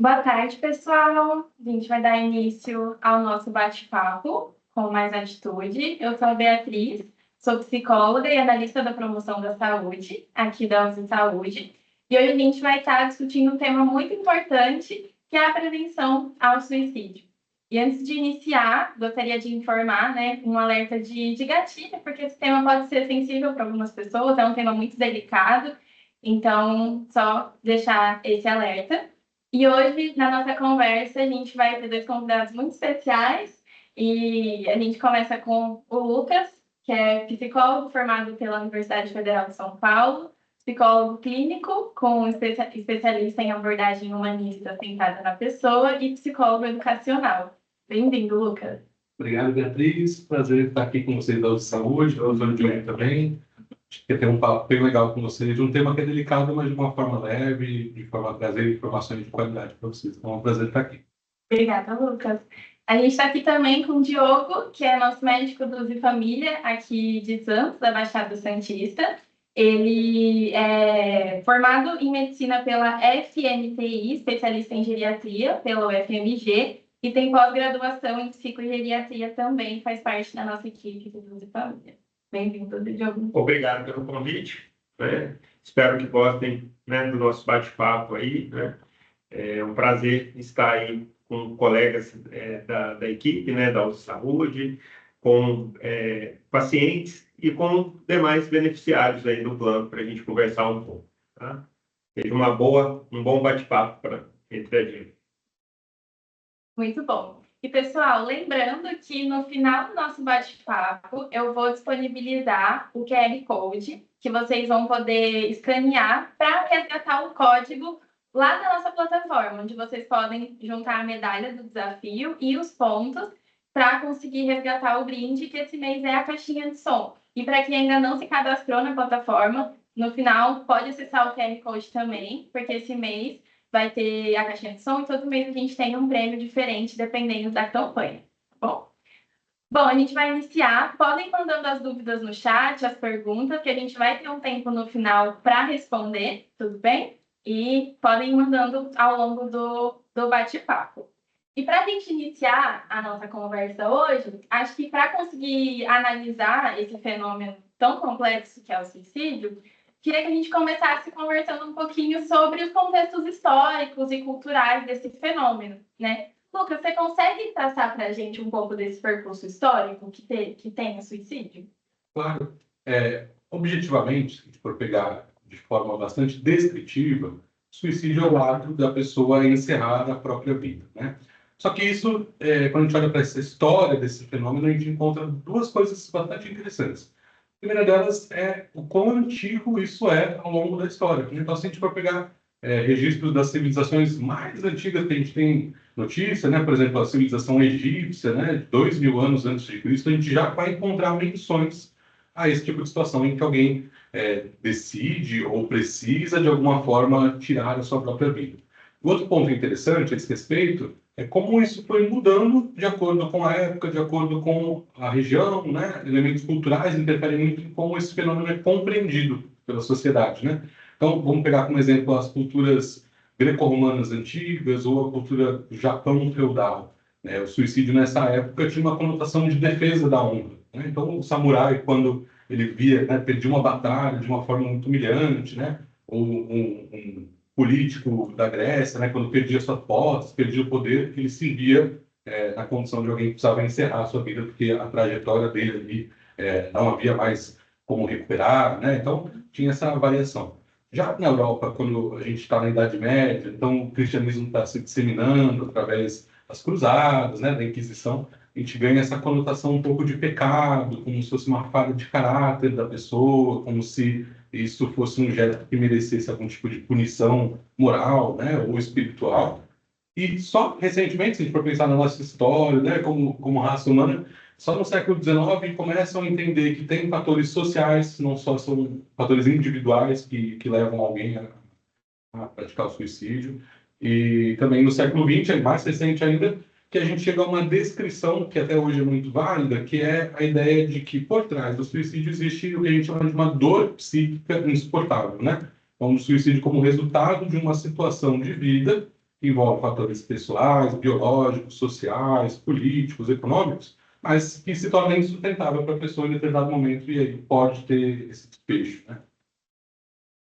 Boa tarde, pessoal. A gente vai dar início ao nosso bate-papo com mais atitude. Eu sou a Beatriz, sou psicóloga e analista da promoção da saúde, aqui da UFSS Saúde. E hoje a gente vai estar discutindo um tema muito importante, que é a prevenção ao suicídio. E antes de iniciar, gostaria de informar, um alerta de gatilho, porque esse tema pode ser sensível para algumas pessoas, é um tema muito delicado. Então, só deixar esse alerta. E hoje, na nossa conversa, a gente vai ter dois convidados muito especiais. E a gente começa com o Lucas, que é psicólogo formado pela Universidade Federal de São Paulo, psicólogo clínico, com especialista em abordagem humanista centrada na pessoa e psicólogo educacional. Bem-vindo, Lucas. Obrigado, Beatriz. Prazer estar aqui com vocês da UFSS Saúde, da UFSS também. Acho que ter um papo bem legal com vocês, de um tema que é delicado, mas de uma forma leve, de forma a trazer informações de qualidade para vocês. Então, é um prazer estar aqui. Obrigada, Lucas. A gente está aqui também com o Diogo, que é nosso médico do Uso e Família, aqui de Santos, da Baixada Santista. Ele é formado em medicina pela FMTI, especialista em geriatria, pela UFMG, e tem pós-graduação em psicogeriatria também, faz parte da nossa equipe do Uso e Família. Bem-vindo, Diogo. Obrigado pelo convite. Espero que gostem, do nosso bate-papo aí. É um prazer estar aí com colegas da equipe, da UFSS Saúde, com pacientes e com demais beneficiários aí do plano para a gente conversar um pouco. Tá? Seja um bom bate-papo entre a gente. Muito bom. E, pessoal, lembrando que no final do nosso bate-papo, eu vou disponibilizar o QR Code, que vocês vão poder escanear para resgatar o código lá na nossa plataforma, onde vocês podem juntar a medalha do desafio e os pontos para conseguir resgatar o brinde, que esse mês é a caixinha de som. E para quem ainda não se cadastrou na plataforma, no final pode acessar o QR Code também, porque esse mês vai ter a caixinha de som e todo mês a gente tem um prêmio diferente, dependendo da campanha. Bom, a gente vai iniciar. Podem mandando as dúvidas no chat, as perguntas, que a gente vai ter um tempo no final para responder, tudo bem? E podem ir mandando ao longo do bate-papo. E para a gente iniciar a nossa conversa hoje, acho que para conseguir analisar esse fenômeno tão complexo que é o suicídio, queria que a gente começasse conversando um pouquinho sobre os contextos históricos e culturais desse fenômeno, Lucas, você consegue traçar para a gente um pouco desse percurso histórico que tem o suicídio? Claro. Objetivamente, se a gente for pegar de forma bastante descritiva, suicídio é o ato da pessoa encerrar a própria vida, Só que isso, quando a gente olha para essa história desse fenômeno, a gente encontra duas coisas bastante interessantes. A primeira delas é o quão antigo isso é ao longo da história. Então, se a gente for pegar registros das civilizações mais antigas que a gente tem notícia, por exemplo, a civilização egípcia, 2.000 anos antes de Cristo, a gente já vai encontrar menções a esse tipo de situação em que alguém decide ou precisa, de alguma forma, tirar a sua própria vida. O outro ponto interessante a esse respeito é como isso foi mudando de acordo com a época, de acordo com a região, Elementos culturais interferem muito em como esse fenômeno é compreendido pela sociedade, Então, vamos pegar como exemplo as culturas greco-romanas antigas ou a cultura do Japão feudal. O suicídio nessa época tinha uma conotação de defesa da honra. Então, o samurai, quando ele via, perdia uma batalha de uma forma muito humilhante, ou um político da Grécia, quando perdia sua posse, perdia o poder, ele se via na condição de alguém que precisava encerrar a sua vida, porque a trajetória dele ali não havia mais como recuperar, Então, tinha essa variação. Já na Europa, quando a gente está na Idade Média, então o cristianismo está se disseminando através das cruzadas, da Inquisição, a gente ganha essa conotação um pouco de pecado, como se fosse uma falha de caráter da pessoa, como se isso fosse um gesto que merecesse algum tipo de punição moral, ou espiritual. E só recentemente, se a gente for pensar na nossa história, como raça humana, só no século XIX começam a entender que tem fatores sociais, não só são fatores individuais que levam alguém a praticar o suicídio. E também no século XX, é mais recente ainda, que a gente chega a uma descrição que até hoje é muito válida, que é a ideia de que por trás do suicídio existe o que a gente chama de uma dor psíquica insuportável, Então, o suicídio como resultado de uma situação de vida que envolve fatores pessoais, biológicos, sociais, políticos, econômicos, mas que se torna insustentável para a pessoa em determinado momento e aí pode ter esse despejo, né?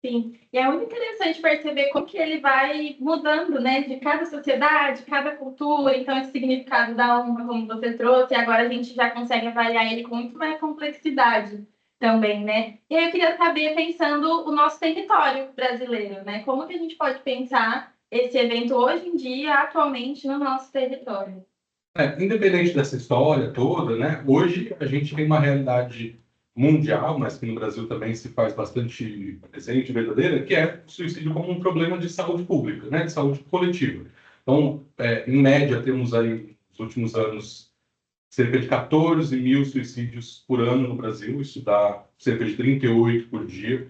Sim, e é muito interessante perceber como que ele vai mudando, né, de cada sociedade, cada cultura, então esse significado da honra, como você trouxe, e agora a gente já consegue avaliar ele com muito mais complexidade também, né? E aí eu queria saber, pensando o nosso território brasileiro, né, como que a gente pode pensar esse evento hoje em dia, atualmente, no nosso território? Independente dessa história toda, né, hoje a gente tem uma realidade mundial, mas que no Brasil também se faz bastante presente, verdadeira, que é o suicídio como um problema de saúde pública, né, de saúde coletiva. Então, em média, temos aí, nos últimos anos, cerca de 14 mil suicídios por ano no Brasil, isso dá cerca de 38 por dia.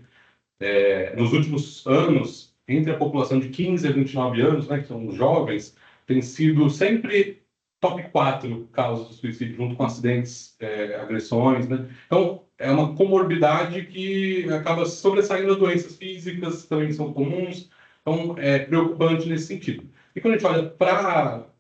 Nos últimos anos, entre a população de 15 a 29 anos, né, que são os jovens, tem sido sempre top 4 causas de suicídio, junto com acidentes, agressões, né? Então, é uma comorbidade que acaba sobressaindo as doenças físicas, que também são comuns. Então, é preocupante nesse sentido. E quando a gente olha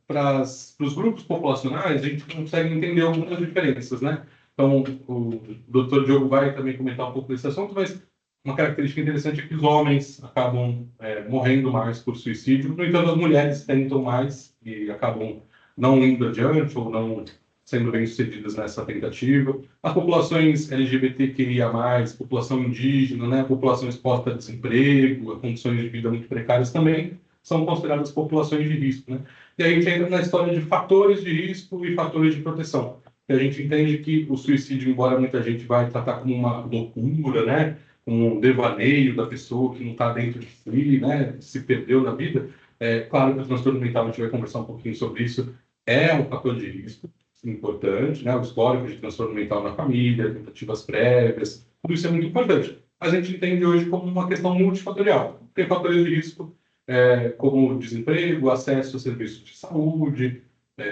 para os grupos populacionais, a gente consegue entender algumas diferenças, né? Então, o Dr. Diogo vai também comentar um pouco desse assunto, mas uma característica interessante é que os homens acabam morrendo mais por suicídio, no entanto, as mulheres tentam mais e acabam não indo adiante ou não sendo bem-sucedidas nessa tentativa. As populações LGBTQIA+, população indígena, né, população exposta a desemprego, a condições de vida muito precárias também, são consideradas populações de risco, né? E aí a gente entra na história de fatores de risco e fatores de proteção. E a gente entende que o suicídio, embora muita gente vai tratar como uma loucura, né, um devaneio da pessoa que não está dentro de si, né, se perdeu na vida, claro que o transtorno mental, a gente vai conversar um pouquinho sobre isso, é um fator de risco importante, né, o histórico de transtorno mental na família, tentativas prévias, tudo isso é muito importante. Mas a gente entende hoje como uma questão multifatorial. Tem fatores de risco como desemprego, acesso a serviços de saúde,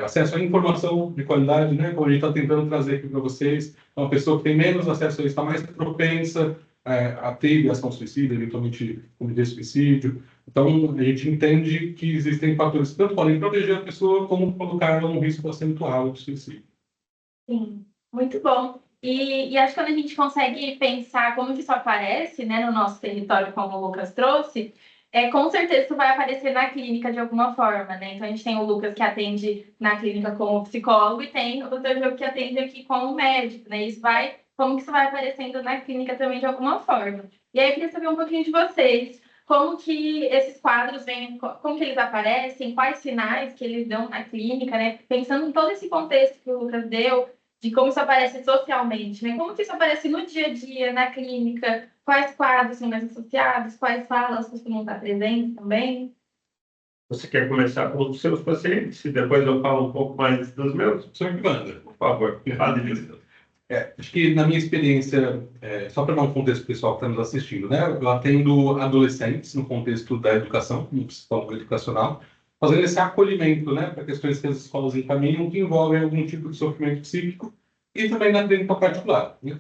acesso à informação de qualidade, né, como a gente está tentando trazer aqui para vocês. Uma pessoa que tem menos acesso a isso está mais propensa a ter ideação suicida, eventualmente cometer suicídio. Então, a gente entende que existem fatores que tanto podem proteger a pessoa como colocar ela num risco acentuado de suicídio. Sim, muito bom. E acho que quando a gente consegue pensar como que isso aparece, né, no nosso território, como o Lucas trouxe, com certeza isso vai aparecer na clínica de alguma forma, né? Então a gente tem o Lucas que atende na clínica como psicólogo e tem o Dr. Diogo que atende aqui como médico, né? Como que isso vai aparecendo na clínica também de alguma forma. E aí eu queria saber um pouquinho de vocês, como que esses quadros vêm, como que eles aparecem, quais sinais que eles dão na clínica, né? Pensando em todo esse contexto que o Lucas deu, de como isso aparece socialmente, né? Como que isso aparece no dia a dia, na clínica, quais quadros são mais associados, quais falas costumam estar presentes também. Você quer começar com os seus pacientes e depois eu falo um pouco mais dos meus? O senhor que manda. Por favor, fale disso. Acho que na minha experiência, só para dar um contexto pessoal que está nos assistindo, né? Eu atendo adolescentes no contexto da educação, no psicólogo educacional, fazendo esse acolhimento, né, para questões que as escolas encaminham que envolvem algum tipo de sofrimento psíquico e também na clínica particular, né?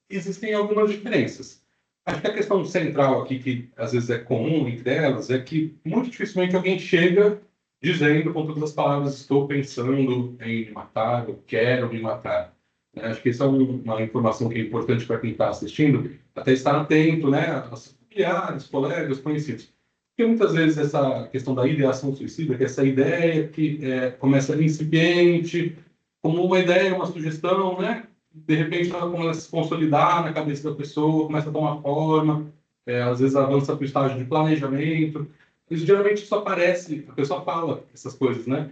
Existem algumas diferenças. Acho que a questão central aqui, que às vezes é comum entre elas, é que muito dificilmente alguém chega dizendo com todas as palavras: estou pensando em me matar, eu quero me matar. Acho que essa é uma informação que é importante para quem está assistindo, até estar atento, né, aos familiares, colegas, conhecidos. Porque muitas vezes essa questão da ideação suicida, que é essa ideia que começa incipiente, como uma ideia, uma sugestão, né? De repente ela começa a se consolidar na cabeça da pessoa, começa a tomar forma, às vezes avança para o estágio de planejamento. Isso geralmente só aparece, a pessoa fala essas coisas, né?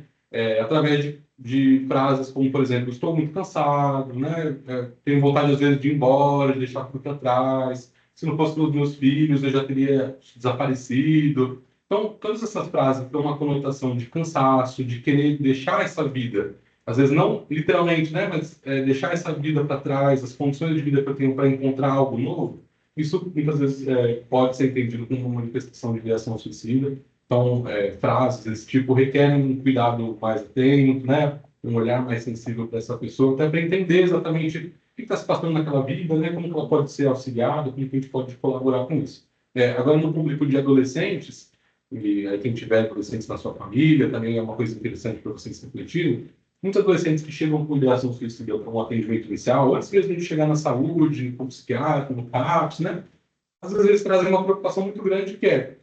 Através de frases como, por exemplo: estou muito cansado, né? Tenho vontade às vezes de ir embora, de deixar tudo para trás. Se não fosse pelos meus filhos, eu já teria desaparecido. Então, todas essas frases têm uma conotação de cansaço, de querer deixar essa vida. Às vezes não literalmente, né? Mas deixar essa vida para trás, as condições de vida que eu tenho para encontrar algo novo. Isso muitas vezes pode ser entendido como uma manifestação de ideação suicida. Então, frases desse tipo requerem um cuidado mais atento, né? Um olhar mais sensível para essa pessoa, até para entender exatamente o que está se passando naquela vida, né? Como que ela pode ser auxiliada, como que a gente pode colaborar com isso. Agora, no público de adolescentes, e aí quem tiver adolescentes na sua família, também é uma coisa interessante para vocês refletirem. Muitos adolescentes que chegam com ideação suicida para um atendimento inicial, antes mesmo de chegar na saúde, com o psiquiatra, no CAPS, né? Às vezes eles trazem uma preocupação muito grande que é: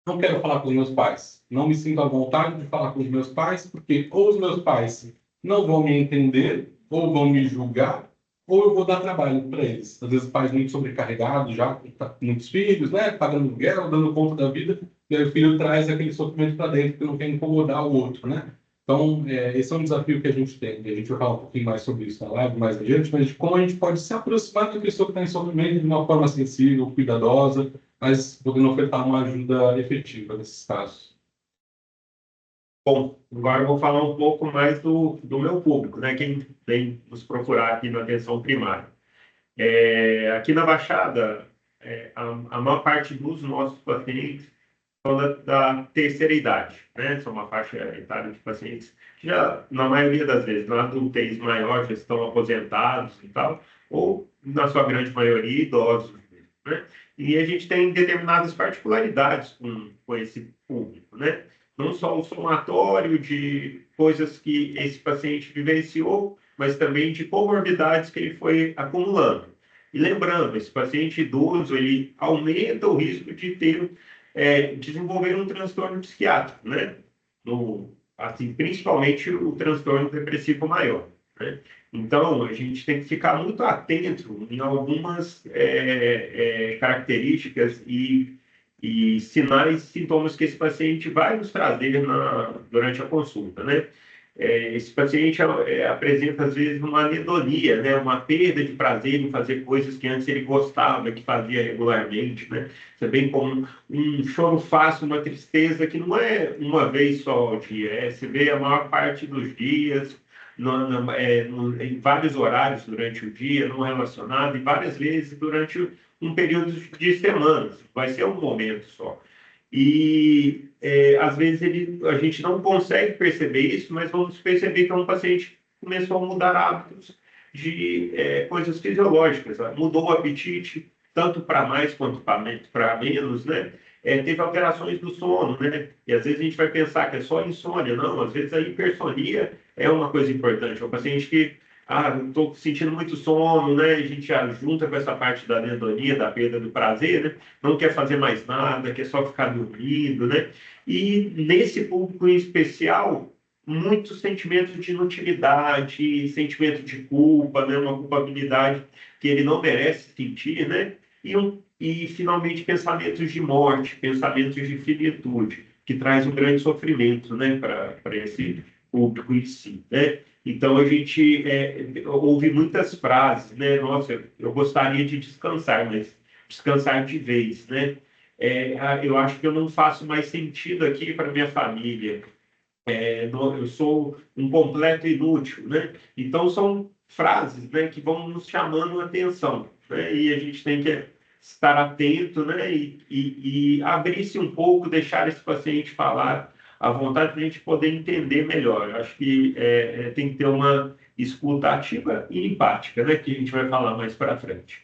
não quero falar com os meus pais, não me sinto à vontade de falar com os meus pais, porque ou os meus pais não vão me entender, ou vão me julgar, ou eu vou dar trabalho para eles. Às vezes pais muito sobrecarregados já, com muitos filhos, né, pagando aluguel, dando conta da vida, e aí o filho traz aquele sofrimento para dentro, porque não quer incomodar o outro, né? Então, esse é um desafio que a gente tem, e a gente vai falar um pouquinho mais sobre isso na live, mais adiante, mas de como a gente pode se aproximar da pessoa que está em sofrimento de uma forma sensível, cuidadosa, mas podendo ofertar uma ajuda efetiva nesses casos. Bom, agora eu vou falar um pouco mais do meu público, né? Quem vem nos procurar aqui na atenção primária. Aqui na Baixada, a maior parte dos nossos pacientes são da terceira idade, né? São uma faixa etária de pacientes que já, na maioria das vezes, na adultez maior, já estão aposentados e tal, ou, na sua grande maioria, idosos, né? E a gente tem determinadas particularidades com esse público, né? Não só o somatório de coisas que esse paciente vivenciou, mas também de comorbidades que ele foi acumulando. E lembrando, esse paciente idoso, ele aumenta o risco de desenvolver um transtorno psiquiátrico, né? Assim, principalmente o transtorno depressivo maior, né? Então, a gente tem que ficar muito atento em algumas características e sinais, sintomas que esse paciente vai nos trazer durante a consulta, né? Esse paciente apresenta, às vezes, uma anedonia, né? Uma perda de prazer em fazer coisas que antes ele gostava, que fazia regularmente, né? Isso é bem comum. Um choro fácil, uma tristeza que não é uma vez só ao dia, se vê a maior parte dos dias, em vários horários durante o dia, não relacionado, e várias vezes durante um período de semanas. Vai ser um momento só. E, às vezes, a gente não consegue perceber isso, mas vamos perceber que é um paciente que começou a mudar hábitos de coisas fisiológicas. Mudou o apetite, tanto para mais quanto para menos, né? Teve alterações do sono, né? E às vezes a gente vai pensar que é só insônia. Não, às vezes a hipersonia é uma coisa importante. É um paciente que estou sentindo muito sono, né? A gente já junta com essa parte da anedonia, da perda do prazer, né? Não quer fazer mais nada, quer só ficar dormindo, né? E nesse público em especial, muito sentimento de inutilidade, sentimento de culpa, né? Uma culpabilidade que ele não merece sentir, né? E finalmente, pensamentos de morte, pensamentos de finitude, que traz um grande sofrimento, né? Para esse público em si, né? Então, a gente ouve muitas frases, né? Nossa, eu gostaria de descansar, mas descansar de vez, né? Eu acho que eu não faço mais sentido aqui para minha família. Eu sou um completo inútil, né? Então, são frases, né, que vão nos chamando a atenção, né? E a gente tem que estar atento, né? E abrir-se um pouco, deixar esse paciente falar à vontade para a gente poder entender melhor. Eu acho que tem que ter uma escuta ativa e empática, né? Que a gente vai falar mais para frente.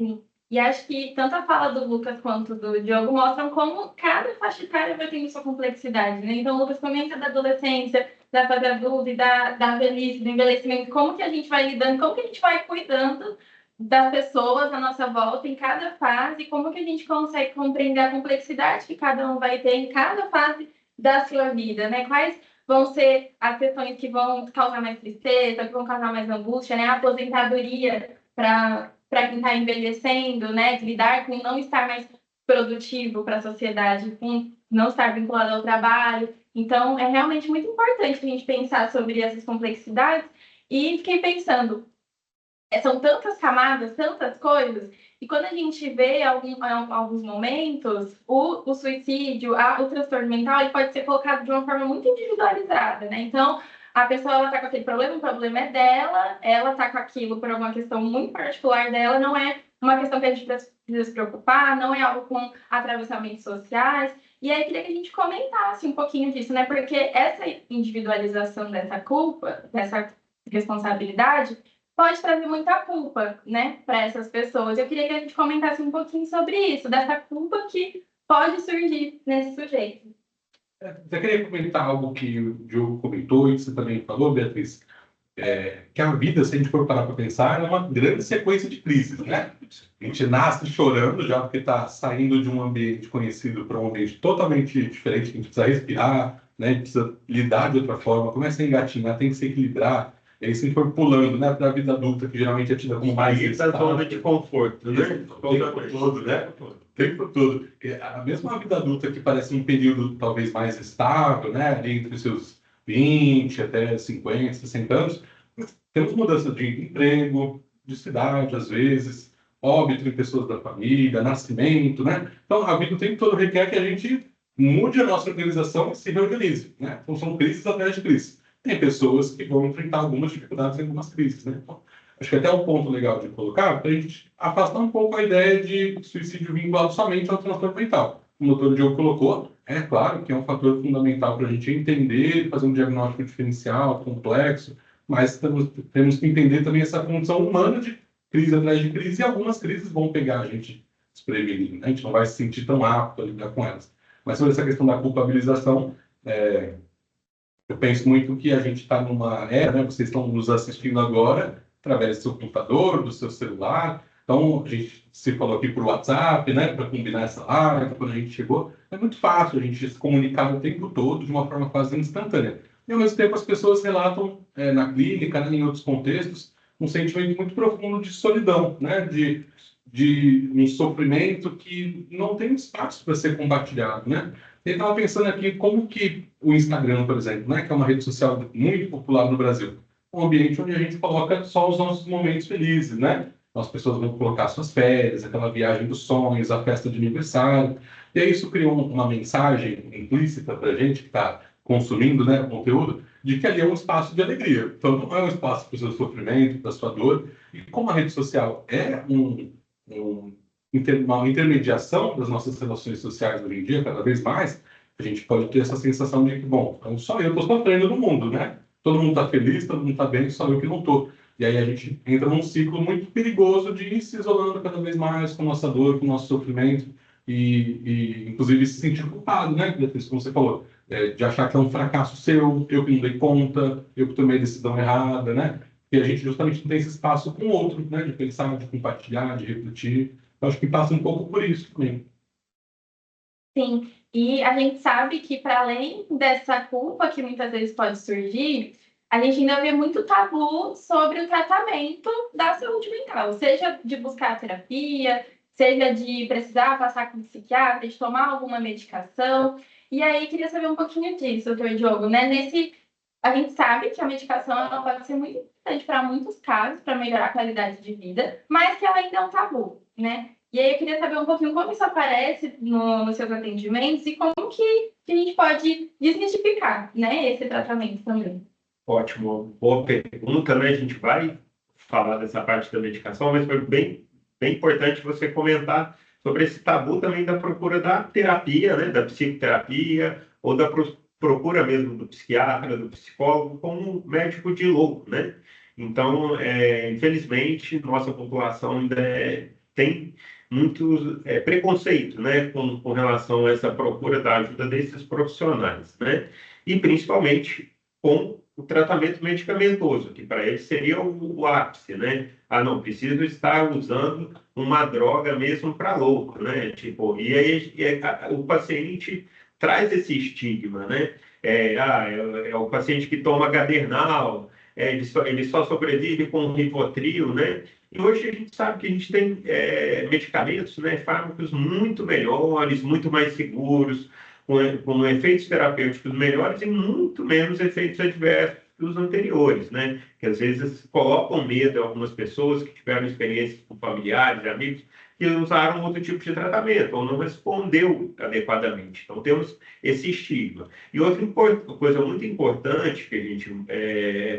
Sim. E acho que tanto a fala do Lucas quanto do Diogo mostram como cada faixa etária vai tendo sua complexidade, né? Então, o Lucas comenta da adolescência, da fase adulta e da velhice, do envelhecimento, como que a gente vai lidando, como que a gente vai cuidando das pessoas à nossa volta em cada fase, como que a gente consegue compreender a complexidade que cada um vai ter em cada fase da sua vida, né? Quais vão ser as questões que vão causar mais tristeza, que vão causar mais angústia, né? A aposentadoria para quem está envelhecendo, né? De lidar com não estar mais produtivo para a sociedade, com não estar vinculado ao trabalho. Então, é realmente muito importante a gente pensar sobre essas complexidades. E fiquei pensando, são tantas camadas, tantas coisas, e quando a gente vê alguns momentos, o suicídio, o transtorno mental, ele pode ser colocado de uma forma muito individualizada, né? Então, a pessoa, ela tá com aquele problema, o problema é dela, ela tá com aquilo por alguma questão muito particular dela, não é uma questão que a gente precisa se preocupar, não é algo com atravessamentos sociais. E aí, queria que a gente comentasse um pouquinho disso, né? Porque essa individualização dessa culpa, dessa responsabilidade, pode trazer muita culpa, né, para essas pessoas. Eu queria que a gente comentasse um pouquinho sobre isso, dessa culpa que pode surgir nesse sujeito. Você queria comentar algo que o Diogo comentou e que você também falou, Beatriz? Que a vida, se a gente for parar para pensar, é uma grande sequência de crises, né? A gente nasce chorando já porque está saindo de um ambiente conhecido para um ambiente totalmente diferente, que a gente precisa respirar, né? A gente precisa lidar de outra forma, começa a engatinhar, tem que se equilibrar. E aí, se a gente for pulando, né, para a vida adulta, que geralmente é tida como mais da zona de conforto, né? o tempo todo, né? O tempo todo. A mesma vida adulta que parece um período talvez mais estável, né? Ali entre os seus 20 até 50, 60 anos, temos mudanças de emprego, de cidade, às vezes, óbito em pessoas da família, nascimento, né? Então, a vida o tempo todo requer que a gente mude a nossa organização e se reorganize, né? Então, são crises atrás de crises. Tem pessoas que vão enfrentar algumas dificuldades em algumas crises, né? Então, acho que até um ponto legal de colocar para a gente afastar um pouco a ideia de suicídio vinculado somente ao transtorno mental. Como o doutor Diogo colocou, é claro que é um fator fundamental para a gente entender, fazer um diagnóstico diferencial, complexo, mas temos que entender também essa condição humana de crise atrás de crise, e algumas crises vão pegar a gente desprevenido, né? A gente não vai se sentir tão apto a lidar com elas. Mas sobre essa questão da culpabilização, eu penso muito que a gente está numa era, né? Vocês estão nos assistindo agora através do seu computador, do seu celular. Então, a gente se falou aqui por WhatsApp, né? Para combinar essa live, quando a gente chegou. É muito fácil a gente se comunicar o tempo todo de uma forma quase instantânea. E, ao mesmo tempo, as pessoas relatam na clínica, né, em outros contextos, um sentimento muito profundo de solidão, né? De um sofrimento que não tem espaço para ser compartilhado, né? Eu estava pensando aqui como que o Instagram, por exemplo, né, que é uma rede social muito popular no Brasil, um ambiente onde a gente coloca só os nossos momentos felizes, né? As pessoas vão colocar suas férias, aquela viagem dos sonhos, a festa de aniversário. E aí isso criou uma mensagem implícita para a gente que está consumindo, né, o conteúdo, de que ali é um espaço de alegria. Então não é um espaço para o seu sofrimento, para a sua dor. E como a rede social é uma intermediação das nossas relações sociais hoje em dia, cada vez mais, a gente pode ter essa sensação de que, bom, então só eu estou sofrendo no mundo, né? Todo mundo está feliz, todo mundo está bem, só eu que não estou. E aí a gente entra num ciclo muito perigoso de ir se isolando cada vez mais com nossa dor, com nosso sofrimento inclusive, se sentir culpado, né, Beatriz, como você falou, de achar que é um fracasso seu, eu que não dei conta, eu que tomei a decisão errada, né? E a gente justamente não tem esse espaço com o outro, né, de pensar, de compartilhar, de refletir. Eu acho que passa um pouco por isso também. Sim, e a gente sabe que, para além dessa culpa que muitas vezes pode surgir, a gente ainda vê muito tabu sobre o tratamento da saúde mental, seja de buscar terapia, seja de precisar passar com um psiquiatra, de tomar alguma medicação. E aí, queria saber um pouquinho disso, doutor Diogo, né? A gente sabe que a medicação ela pode ser muito importante para muitos casos, para melhorar a qualidade de vida, mas que ela ainda é um tabu, né? E aí eu queria saber um pouquinho como isso aparece nos seus atendimentos e como que a gente pode desmistificar, né, esse tratamento também. Ótimo, boa pergunta, né? A gente vai falar dessa parte da medicação, mas foi bem importante você comentar sobre esse tabu também da procura da terapia, né? Da psicoterapia ou da procura mesmo do psiquiatra, do psicólogo, como médico de louco, né? Então, infelizmente, nossa população ainda tem muito preconceito, né? Com relação a essa procura da ajuda desses profissionais, né? E principalmente com o tratamento medicamentoso, que para eles seria o ápice, né? Ah, não, preciso estar usando uma droga mesmo para louco, né? Tipo, e aí o paciente traz esse estigma, né? É o paciente que toma Gadernal, ele só sobrevive com Rivotril, né? E hoje a gente sabe que a gente tem medicamentos, né, fármacos muito melhores, muito mais seguros, com efeitos terapêuticos melhores e muito menos efeitos adversos que os anteriores, né? Que às vezes colocam medo em algumas pessoas que tiveram experiências com familiares, amigos, que usaram outro tipo de tratamento ou não respondeu adequadamente. Então temos esse estigma. E outra coisa muito importante que a gente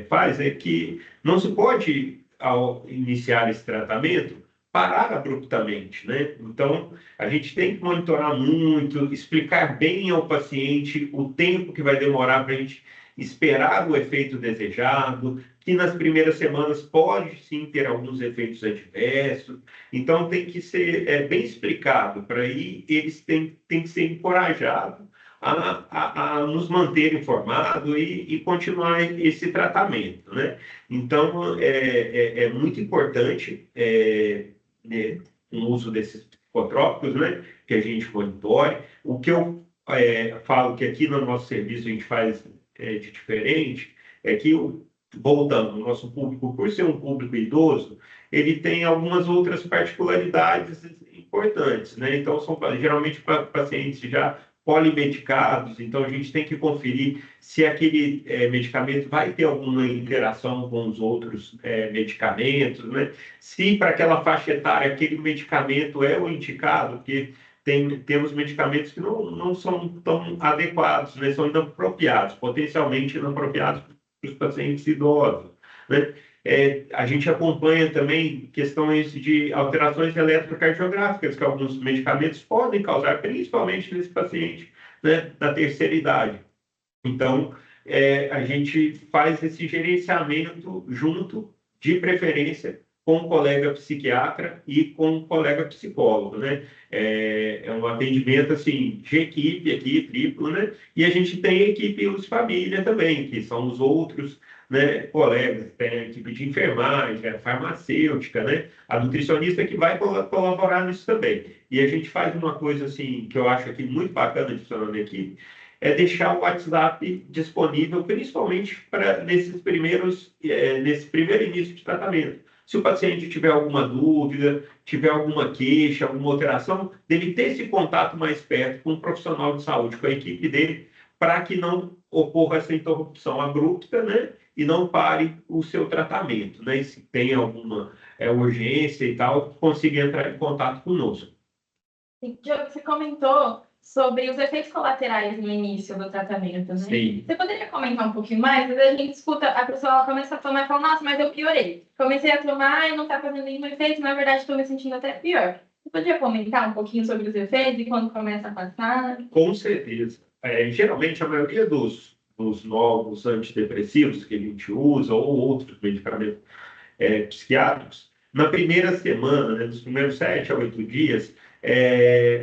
faz é que não se pode, ao iniciar esse tratamento, parar abruptamente, né? Então, a gente tem que monitorar muito, explicar bem ao paciente o tempo que vai demorar para a gente esperar o efeito desejado, que nas primeiras semanas pode sim ter alguns efeitos adversos. Então tem que ser bem explicado, para aí eles têm que ser encorajados a nos manter informados e continuar esse tratamento, né? Então, é muito importante né, o uso desses psicotrópicos, né? Que a gente monitore. O que eu falo que aqui no nosso serviço a gente faz de diferente é que, voltando, o nosso público, por ser um público idoso, ele tem algumas outras particularidades importantes, né? Então, são geralmente pacientes já polimedicados, então a gente tem que conferir se aquele medicamento vai ter alguma interação com os outros medicamentos, né? Se para aquela faixa etária aquele medicamento é o indicado, porque temos medicamentos que não são tão adequados, né? São inapropriados, potencialmente inapropriados para os pacientes idosos, né? A gente acompanha também questões de alterações eletrocardiográficas que alguns medicamentos podem causar, principalmente nesse paciente, né, da terceira idade. Então, a gente faz esse gerenciamento junto, de preferência, com o colega psiquiatra e com o colega psicólogo, né? É um atendimento, assim, de equipe aqui, triplo, né? E a gente tem a equipe Os Família também, que são os outros, né, colegas, tem a equipe de enfermagem, a farmacêutica, né? A nutricionista que vai colaborar nisso também. E a gente faz uma coisa, assim, que eu acho aqui muito bacana de funcionar na equipe, é deixar o WhatsApp disponível, principalmente nesse primeiro início de tratamento. Se o paciente tiver alguma dúvida, tiver alguma queixa, alguma alteração, dele ter esse contato mais perto com um profissional de saúde, com a equipe dele, para que não ocorra essa interrupção abrupta, né? E não pare o seu tratamento, né? E se tem alguma urgência e tal, consiga entrar em contato conosco. Diogo, você comentou sobre os efeitos colaterais no início do tratamento, né? Sim. Você poderia comentar um pouquinho mais? Às vezes a gente escuta, a pessoa ela começa a tomar e fala, nossa, mas eu piorei. Comecei a tomar e não está fazendo nenhum efeito, na verdade estou me sentindo até pior. Você poderia comentar um pouquinho sobre os efeitos e quando começa a passar? Com certeza. Geralmente, a maioria dos novos antidepressivos que a gente usa ou outros medicamentos psiquiátricos, na primeira semana, né, nos primeiros 7 a 8 dias,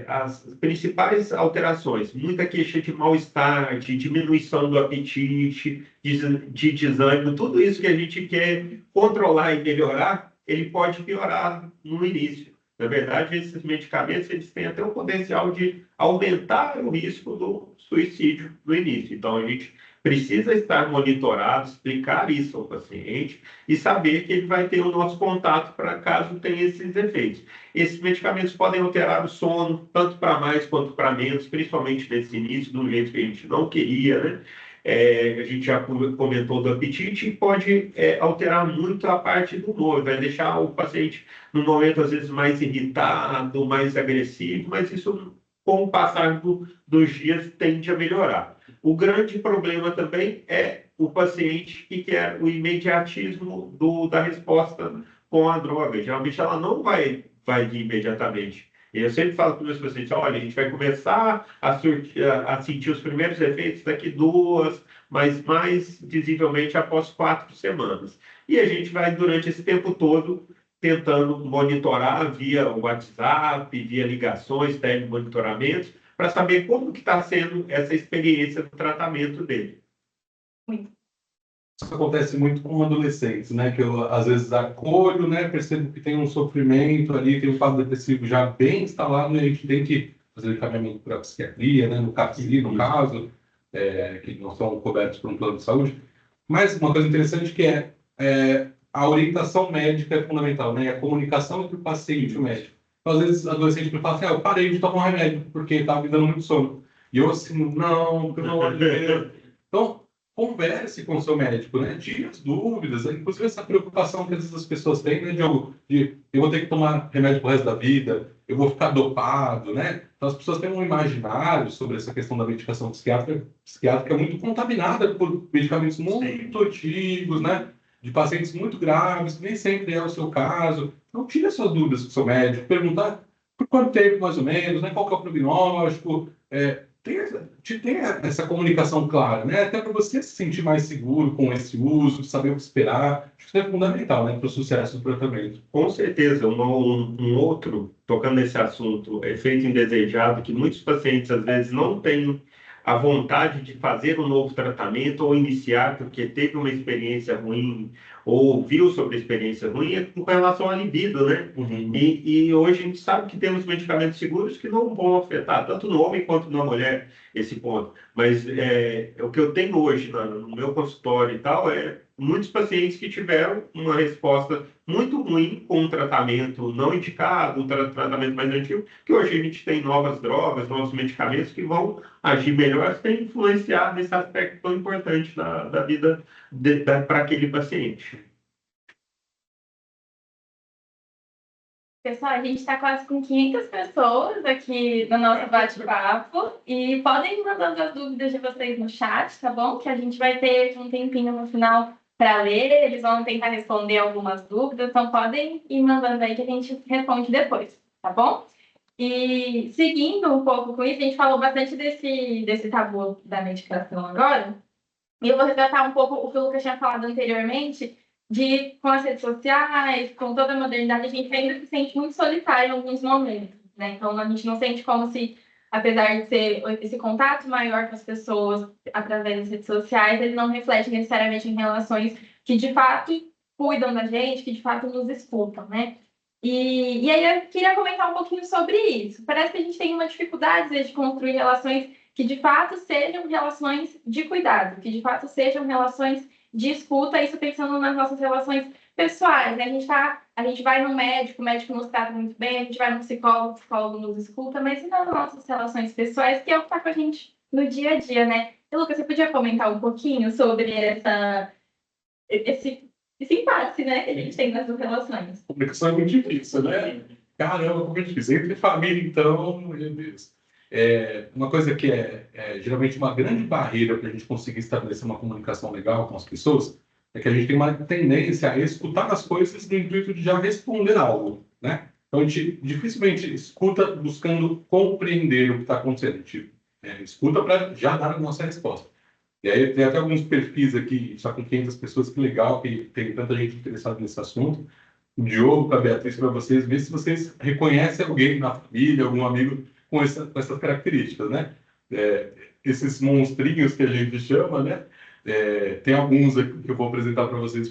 as principais alterações, muita queixa de mal-estar, de diminuição do apetite, de desânimo, tudo isso que a gente quer controlar e melhorar, ele pode piorar no início. Na verdade, esses medicamentos eles têm até o potencial de aumentar o risco do suicídio no início. Então, a gente precisa estar monitorado, explicar isso ao paciente e saber que ele vai ter o nosso contato para caso tenha esses efeitos. Esses medicamentos podem alterar o sono, tanto para mais quanto para menos, principalmente nesse início, do jeito que a gente não queria, né? A gente já comentou do apetite e pode alterar muito a parte do humor, vai deixar o paciente num momento às vezes mais irritado, mais agressivo, mas isso com o passar dos dias tende a melhorar. O grande problema também é o paciente que quer o imediatismo da resposta com a droga. Geralmente ela não vai vir imediatamente. E eu sempre falo para os meus pacientes, olha, a gente vai começar a sentir os primeiros efeitos daqui 2, mas mais visivelmente após 4 semanas. E a gente vai, durante esse tempo todo, tentando monitorar via WhatsApp, via ligações, telemonitoramento, para saber como que está sendo essa experiência do tratamento dele. Isso acontece muito com adolescentes, né? Que eu, às vezes, acolho, né? Percebo que tem um sofrimento ali, tem um quadro depressivo já bem instalado, e a gente tem que fazer encaminhamento para a psiquiatria, né? No CAPSI, no caso, que não são cobertos por um plano de saúde. Mas uma coisa interessante que a orientação médica é fundamental, né? A comunicação entre o paciente e o médico. Então, às vezes, adolescente me fala assim, eu parei de tomar um remédio porque estava me dando muito sono. E eu assim, não, pelo amor de Deus. Então, converse com o seu médico, né? Tire as dúvidas, inclusive essa preocupação que às vezes as pessoas têm, né, Diogo? De eu vou ter que tomar remédio pro resto da vida, eu vou ficar dopado, né? Então as pessoas têm um imaginário sobre essa questão da medicação psiquiátrica muito contaminada por medicamentos muito antigos, né? De pacientes muito graves, que nem sempre é o seu caso. Então tire as suas dúvidas com o seu médico, perguntar por quanto tempo mais ou menos, né? Qual que é o prognóstico, tem essa comunicação clara, né? Até para você se sentir mais seguro com esse uso, saber o que esperar. Acho que isso é fundamental, né, para o sucesso do tratamento. Com certeza, um outro, tocando nesse assunto, efeito indesejado, que muitos pacientes às vezes não têm a vontade de fazer um novo tratamento ou iniciar porque teve uma experiência ruim ou ouviu sobre a experiência ruim, é com relação à libido, né? Uhum. E hoje a gente sabe que temos medicamentos seguros que não vão afetar tanto no homem quanto na mulher esse ponto. Mas o que eu tenho hoje no meu consultório e tal é muitos pacientes que tiveram uma resposta muito ruim com um tratamento não indicado, um tratamento mais antigo, que hoje a gente tem novas drogas, novos medicamentos que vão agir melhor sem influenciar nesse aspecto tão importante da vida para aquele paciente. Pessoal, a gente está quase com 500 pessoas aqui no nosso bate-papo e podem ir mandando as dúvidas de vocês no chat, tá bom? Que a gente vai ter um tempinho no final para ler, eles vão tentar responder algumas dúvidas, então podem ir mandando aí que a gente responde depois, tá bom? E seguindo um pouco com isso, a gente falou bastante desse tabu da medicação agora, e eu vou resgatar um pouco o que o Lucas tinha falado anteriormente, com as redes sociais, com toda a modernidade, a gente ainda se sente muito solitário em alguns momentos, né? Então, a gente não sente como se, apesar de ser esse contato maior com as pessoas através das redes sociais, ele não reflete necessariamente em relações que, de fato, cuidam da gente, que, de fato, nos escutam, né? E aí eu queria comentar um pouquinho sobre isso. Parece que a gente tem uma dificuldade, às vezes, de construir relações que, de fato, sejam relações de cuidado, que, de fato, sejam relações de escuta, isso pensando nas nossas relações pessoais, né? A gente vai no médico, o médico nos trata muito bem, a gente vai no psicólogo, o psicólogo nos escuta, mas e nas nossas relações pessoais, que é o que está com a gente no dia a dia, né? E, Lucas, você podia comentar um pouquinho sobre esse impasse, né, que a gente tem nessas relações? Comunicação é muito difícil, né? Caramba, como é difícil. Entre família, então, meu Deus. Uma coisa que é geralmente uma grande barreira para a gente conseguir estabelecer uma comunicação legal com as pessoas é que a gente tem uma tendência a escutar as coisas no intuito de já responder algo, né? Então, a gente dificilmente escuta buscando compreender o que está acontecendo. A gente escuta para já dar a nossa resposta. E aí tem até alguns perfis aqui, só com 500 pessoas, que legal, que tem tanta gente interessada nesse assunto. O Diogo, para a Beatriz, para vocês, ver se vocês reconhecem alguém na família, algum amigo com essas características, né? Esses monstrinhos que a gente chama, né? Tem alguns aqui que eu vou apresentar para vocês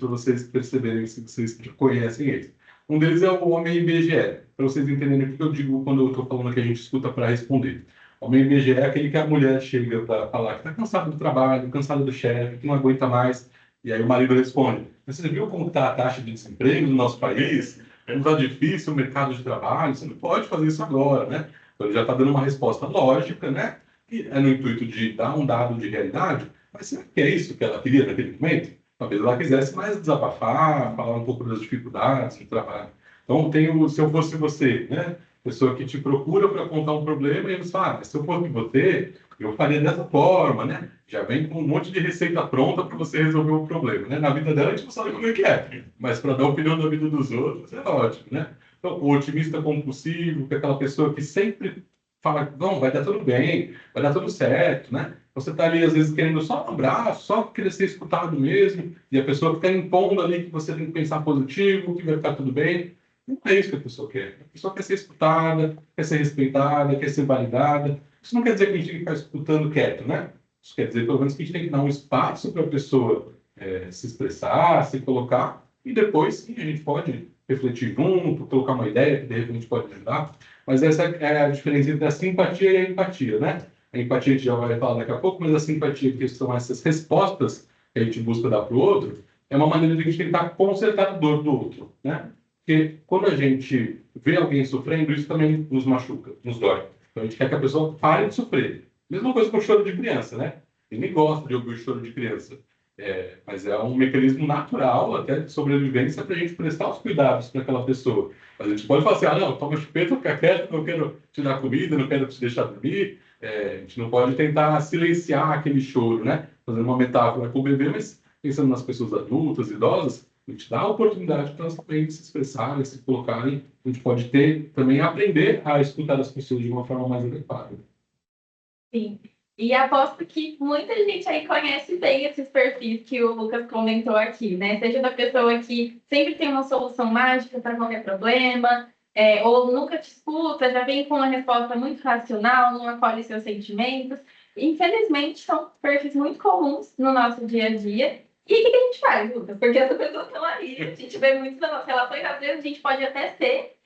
perceberem se vocês conhecem eles. Um deles é o homem IBGE, para vocês entenderem o que eu digo quando eu estou falando que a gente escuta para responder. O homem IBGE é aquele que a mulher chega para falar que está cansado do trabalho, cansado do chefe, que não aguenta mais, e aí o marido responde: mas você viu como está a taxa de desemprego no nosso país? Não está difícil o mercado de trabalho? Você não pode fazer isso agora, né? Então ele já está dando uma resposta lógica, né? Que é no intuito de dar um dado de realidade, mas será que é isso que ela queria naquele momento? Talvez ela quisesse mais desabafar, falar um pouco das dificuldades do trabalho. Então, se eu fosse você, né? Pessoa que te procura para contar um problema e você fala: mas se eu fosse você, eu faria dessa forma, né? Já vem com um monte de receita pronta para você resolver o problema, né? Na vida dela a gente não sabe como é que é, mas para dar opinião da vida dos outros é ótimo, né? Então, o otimista compulsivo, que é aquela pessoa que sempre fala: não, vai dar tudo bem, vai dar tudo certo, né? Você está ali, às vezes, querendo só um abraço, só querer ser escutado mesmo, e a pessoa fica impondo ali que você tem que pensar positivo, que vai ficar tudo bem. Não é isso que a pessoa quer. A pessoa quer ser escutada, quer ser respeitada, quer ser validada. Isso não quer dizer que a gente tem que ficar escutando quieto, né? Isso quer dizer, pelo menos, que a gente tem que dar um espaço para a pessoa se expressar, se colocar, e depois sim, a gente pode refletir junto, colocar uma ideia que de repente pode ajudar. Mas essa é a diferença entre a simpatia e a empatia, né? A empatia a gente já vai falar daqui a pouco, mas a simpatia, que são essas respostas que a gente busca dar para o outro, é uma maneira de a gente tentar consertar a dor do outro, né? Porque quando a gente vê alguém sofrendo, isso também nos machuca, nos dói. Então a gente quer que a pessoa pare de sofrer. Mesma coisa com o choro de criança, né? Ninguém gosta de ouvir o choro de criança. Mas é um mecanismo natural, até de sobrevivência, para a gente prestar os cuidados para aquela pessoa. A gente pode falar assim: ah, não, toma chupeta, fica quieto, não quero te dar comida, não quero te deixar dormir. A gente não pode tentar silenciar aquele choro, né? Fazendo uma metáfora com o bebê, mas pensando nas pessoas adultas, idosas, a gente dá a oportunidade para elas também se expressarem, se colocarem. A gente pode também aprender a escutar as pessoas de uma forma mais adequada. Sim. E aposto que muita gente aí conhece bem esses perfis que o Lucas comentou aqui, né? Seja da pessoa que sempre tem uma solução mágica para qualquer problema, ou nunca te escuta, já vem com uma resposta muito racional, não acolhe seus sentimentos. Infelizmente, são perfis muito comuns no nosso dia a dia. E o que a gente faz, Lucas? Porque essas pessoas estão ali, a gente vê muito nas nossas relações, às vezes a gente pode até ser,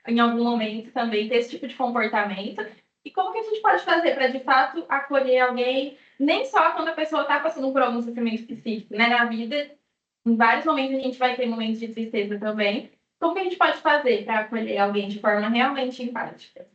em algum momento também, ter esse tipo de comportamento. E como que a gente pode fazer para, de fato, acolher alguém, nem só quando a pessoa está passando por algum sofrimento específico, né? Na vida, em vários momentos a gente vai ter momentos de tristeza também. Como que a gente pode fazer para acolher alguém de forma realmente empática?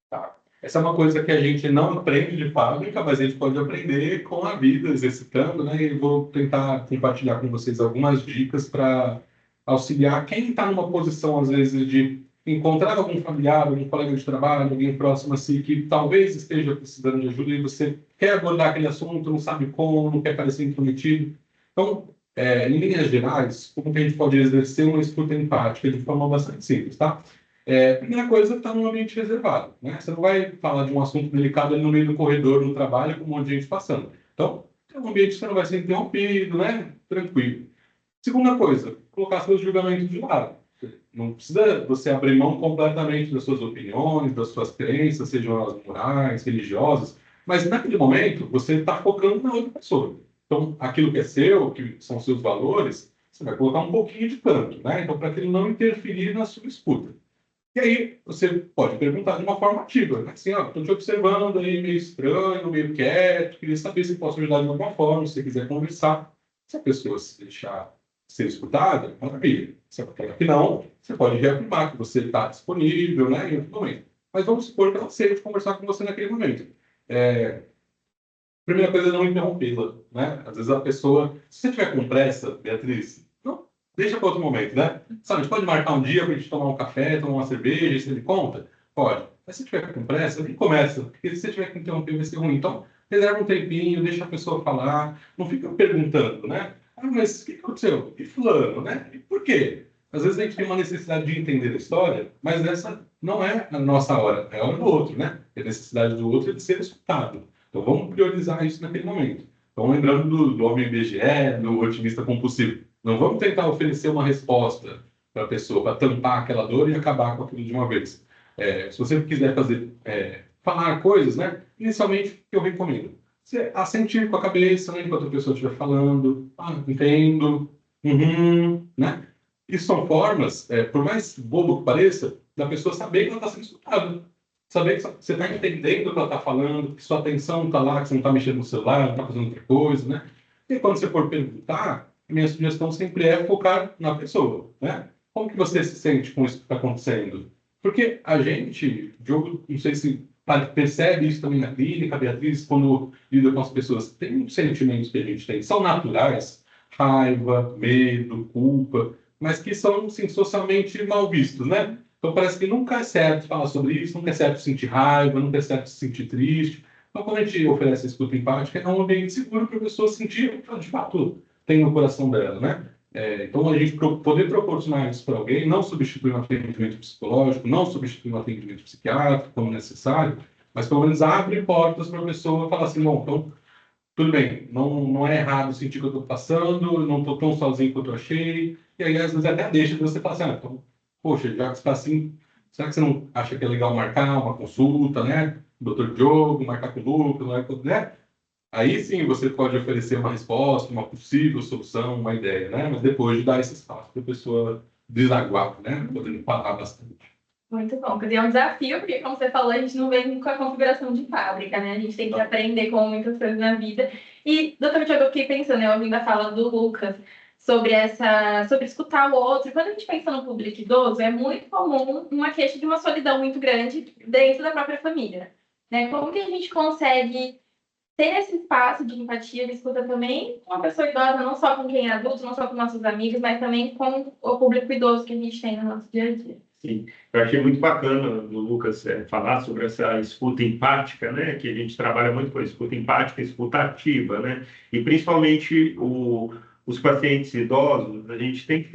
Tá. Essa é uma coisa que a gente não aprende de fábrica, mas a gente pode aprender com a vida, exercitando, né? E vou tentar compartilhar com vocês algumas dicas para auxiliar quem está numa posição, às vezes, de encontrar algum familiar, algum colega de trabalho, alguém próximo a si, que talvez esteja precisando de ajuda e você quer abordar aquele assunto, não sabe como, não quer parecer intrometido. Então, em linhas gerais, como que a gente pode exercer uma escuta empática de forma bastante simples, tá? A primeira coisa é estar num ambiente reservado, né? Você não vai falar de um assunto delicado ali no meio do corredor, no trabalho, com um monte de gente passando. Então, é um ambiente que você não vai ser interrompido, né? Tranquilo. Segunda coisa, colocar seus julgamentos de lado. Não precisa você abrir mão completamente das suas opiniões, das suas crenças, sejam elas morais, religiosas, mas naquele momento você está focando na outra pessoa. Então, aquilo que é seu, que são seus valores, você vai colocar um pouquinho de canto, né? Então, para aquilo não interferir na sua escuta. E aí, você pode perguntar de uma forma ativa, né? Assim, ó, estou te observando aí meio estranho, meio quieto, queria saber se posso ajudar de alguma forma, se você quiser conversar. Se a pessoa se deixar ser escutada, maravilha. Se ela falar que não, você pode reafirmar que você está disponível, né, em outro momento. Mas vamos supor que ela aceite conversar com você naquele momento. Primeira coisa é não interrompê-la, né? Às vezes a pessoa, se você tiver com pressa, Beatriz, não, deixa para outro momento, né? Sabe, a gente pode marcar um dia para a gente tomar um café, tomar uma cerveja, se ele conta? Pode. Mas se tiver com pressa, nem começa, porque se você tiver que interromper vai ser ruim. Então, reserva um tempinho, deixa a pessoa falar, não fica perguntando, né? Ah, mas o que aconteceu? E fulano, né? E por quê? Às vezes a gente tem uma necessidade de entender a história, mas essa não é a nossa hora, é a hora do outro, né? A necessidade do outro é de ser escutado. Então vamos priorizar isso naquele momento. Então, lembrando do homem IBGE, do otimista compulsivo, não vamos tentar oferecer uma resposta para a pessoa, para tampar aquela dor e acabar com aquilo de uma vez. Se você quiser fazer, falar coisas, né? Inicialmente, o que eu recomendo? Você assentir com a cabeça, né, enquanto a pessoa estiver falando, entendo, né? Isso são formas, por mais bobo que pareça, da pessoa saber que ela está sendo escutada. Saber que você está entendendo o que ela está falando, que sua atenção está lá, que você não está mexendo no celular, não está fazendo outra coisa, né? E quando você for perguntar, a minha sugestão sempre é focar na pessoa, né? Como que você se sente com isso que está acontecendo? Porque a gente, Diogo, não sei se percebe isso também na clínica, a Beatriz, quando lida com as pessoas, tem muitos sentimentos que a gente tem, são naturais, raiva, medo, culpa, mas que são, sim, socialmente mal vistos, né? Então parece que nunca é certo falar sobre isso, nunca é certo sentir raiva, nunca é certo se sentir triste. Então quando a gente oferece a escuta empática, é um ambiente seguro para a pessoa sentir o que ela de fato tem no coração dela, né? Então a gente poder proporcionar isso para alguém, não substitui um atendimento psicológico, não substitui um atendimento psiquiátrico como necessário, mas pelo menos abre portas para a pessoa falar assim, bom, então tudo bem, não é errado sentir o que eu estou passando, não estou tão sozinho quanto eu achei, e aí às vezes até deixa de você falar assim, então, poxa, já que você está assim, será que você não acha que é legal marcar uma consulta, né? Doutor Diogo, marcar com o Lucas, né? Aí sim você pode oferecer uma resposta, uma possível solução, uma ideia, né? Mas depois de dar esse espaço para a pessoa desaguar, né? Podendo falar bastante. Muito bom, porque é um desafio, porque como você falou, a gente não vem com a configuração de fábrica, né? A gente tem que aprender com muitas coisas na vida. E, doutor Tiago, eu fiquei pensando, eu ouvindo a fala do Lucas sobre escutar o outro. Quando a gente pensa no público idoso, é muito comum uma queixa de uma solidão muito grande dentro da própria família, né? Como que a gente consegue ter esse espaço de empatia, de escuta também com a pessoa idosa, não só com quem é adulto, não só com nossos amigos, mas também com o público idoso que a gente tem no nosso dia a dia? Sim, eu achei muito bacana do Lucas falar sobre essa escuta empática, né? Que a gente trabalha muito com a escuta empática, escuta ativa, né? E principalmente os pacientes idosos, a gente tem que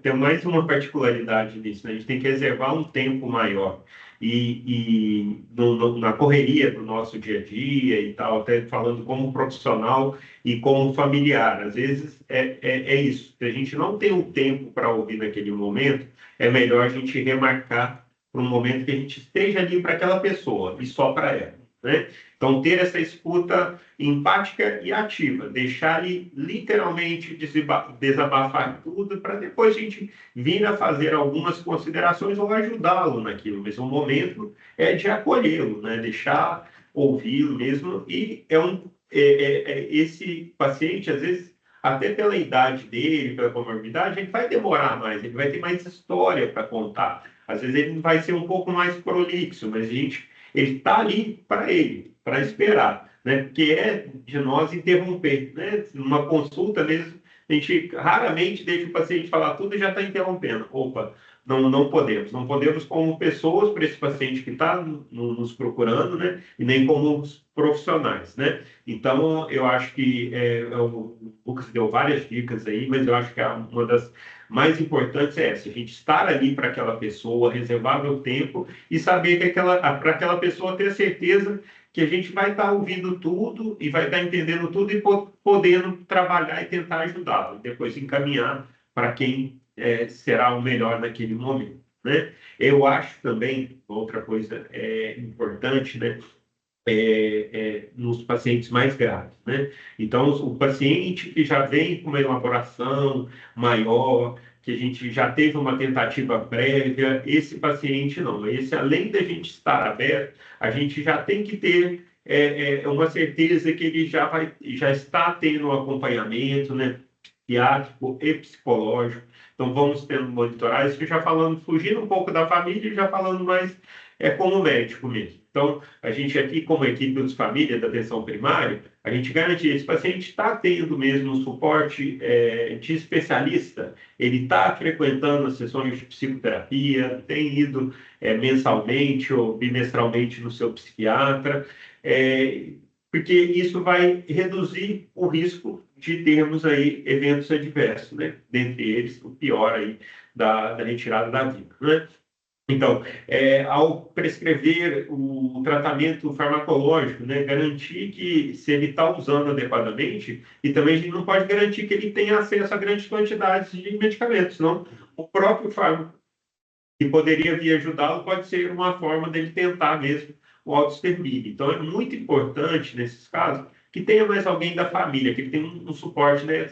ter mais uma particularidade nisso, né? A gente tem que reservar um tempo maior. Na correria do nosso dia a dia e tal, até falando como profissional e como familiar, às vezes é isso. Se a gente não tem o tempo para ouvir naquele momento, é melhor a gente remarcar para um momento que a gente esteja ali para aquela pessoa e só para ela, né? Então, ter essa escuta empática e ativa, deixar ele literalmente desabafar tudo para depois a gente vir a fazer algumas considerações ou ajudá-lo naquilo, mas o momento é de acolhê-lo, né? Deixar ouvi-lo mesmo. E esse paciente, às vezes, até pela idade dele, pela comorbidade, ele vai demorar mais, ele vai ter mais história para contar. Às vezes ele vai ser um pouco mais prolixo, mas ele está ali para ele, para esperar, né? Porque é de nós interromper, né? Numa consulta mesmo, a gente raramente deixa o paciente falar tudo e já está interrompendo. Opa, não podemos. Não podemos como pessoas para esse paciente que está nos procurando, né? E nem como profissionais, né? Então, eu acho que o Lucas deu várias dicas aí, mas eu acho que uma das mais importantes é essa: a gente estar ali para aquela pessoa, reservar meu tempo e saber que para aquela pessoa ter certeza que a gente vai estar ouvindo tudo e vai estar entendendo tudo e podendo trabalhar e tentar ajudá-lo, depois encaminhar para quem será o melhor naquele momento, né? Eu acho também, outra coisa importante, né? Nos pacientes mais graves, né? Então, o paciente que já vem com uma elaboração maior, que a gente já teve uma tentativa prévia, esse paciente não. Esse, além da gente estar aberto, a gente já tem que ter uma certeza que ele já está tendo um acompanhamento, né? Psiquiátrico e psicológico. Então, vamos tendo monitorar isso, já falando, fugindo um pouco da família e já falando mais como médico mesmo. Então, a gente aqui, como equipe de família da atenção primária, a gente garante que esse paciente está tendo mesmo um suporte de especialista, ele está frequentando as sessões de psicoterapia, tem ido mensalmente ou bimestralmente no seu psiquiatra, porque isso vai reduzir o risco de termos aí eventos adversos, né? Dentre eles, o pior aí da retirada da vida, né? Então, ao prescrever o tratamento farmacológico, né, garantir que se ele está usando adequadamente, e também a gente não pode garantir que ele tenha acesso a grandes quantidades de medicamentos, senão o próprio fármaco que poderia vir ajudá-lo pode ser uma forma dele tentar mesmo o autoextermínio. Então, é muito importante, nesses casos, que tenha mais alguém da família, que ele tenha um suporte, né,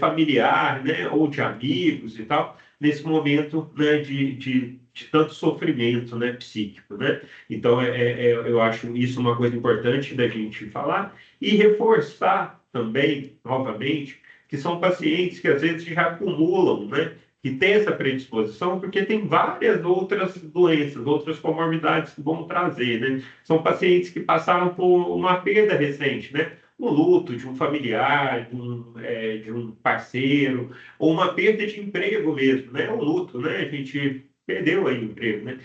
familiar, né, ou de amigos e tal, nesse momento, né, de tanto sofrimento, né, psíquico, né? Então, eu acho isso uma coisa importante da gente falar e reforçar também, novamente, que são pacientes que às vezes já acumulam, né, que tem essa predisposição, porque tem várias outras doenças, outras comorbidades que vão trazer, né? São pacientes que passaram por uma perda recente, né? Um luto de um familiar, de um parceiro, ou uma perda de emprego mesmo, né? Um luto, né? A gente perdeu aí o emprego, né?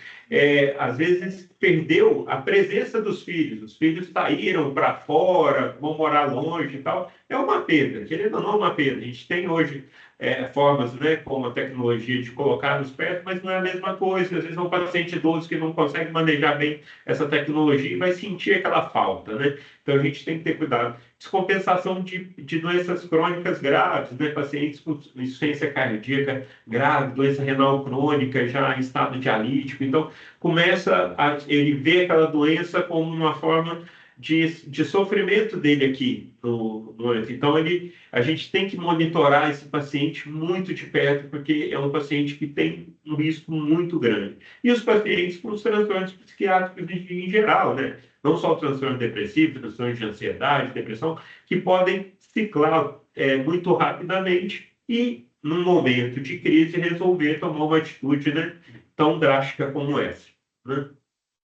Às vezes perdeu a presença dos filhos, os filhos saíram para fora, vão morar longe e tal, é uma perda, querendo ou não, é uma perda. A gente tem hoje formas, né, como a tecnologia de colocar nos pés, mas não é a mesma coisa. Às vezes é um paciente idoso que não consegue manejar bem essa tecnologia e vai sentir aquela falta, né? Então a gente tem que ter cuidado. Descompensação de doenças crônicas graves, né? Pacientes com insuficiência cardíaca grave, doença renal crônica, já em estado dialítico. Então, ele vê aquela doença como uma forma de sofrimento dele aqui no Então, a gente tem que monitorar esse paciente muito de perto, porque é um paciente que tem um risco muito grande. E os pacientes com os transtornos psiquiátricos em geral, né? Não só o transtorno depressivo, transtorno de ansiedade, depressão, que podem ciclar muito rapidamente e, num momento de crise, resolver tomar uma atitude, né, tão drástica como essa, né?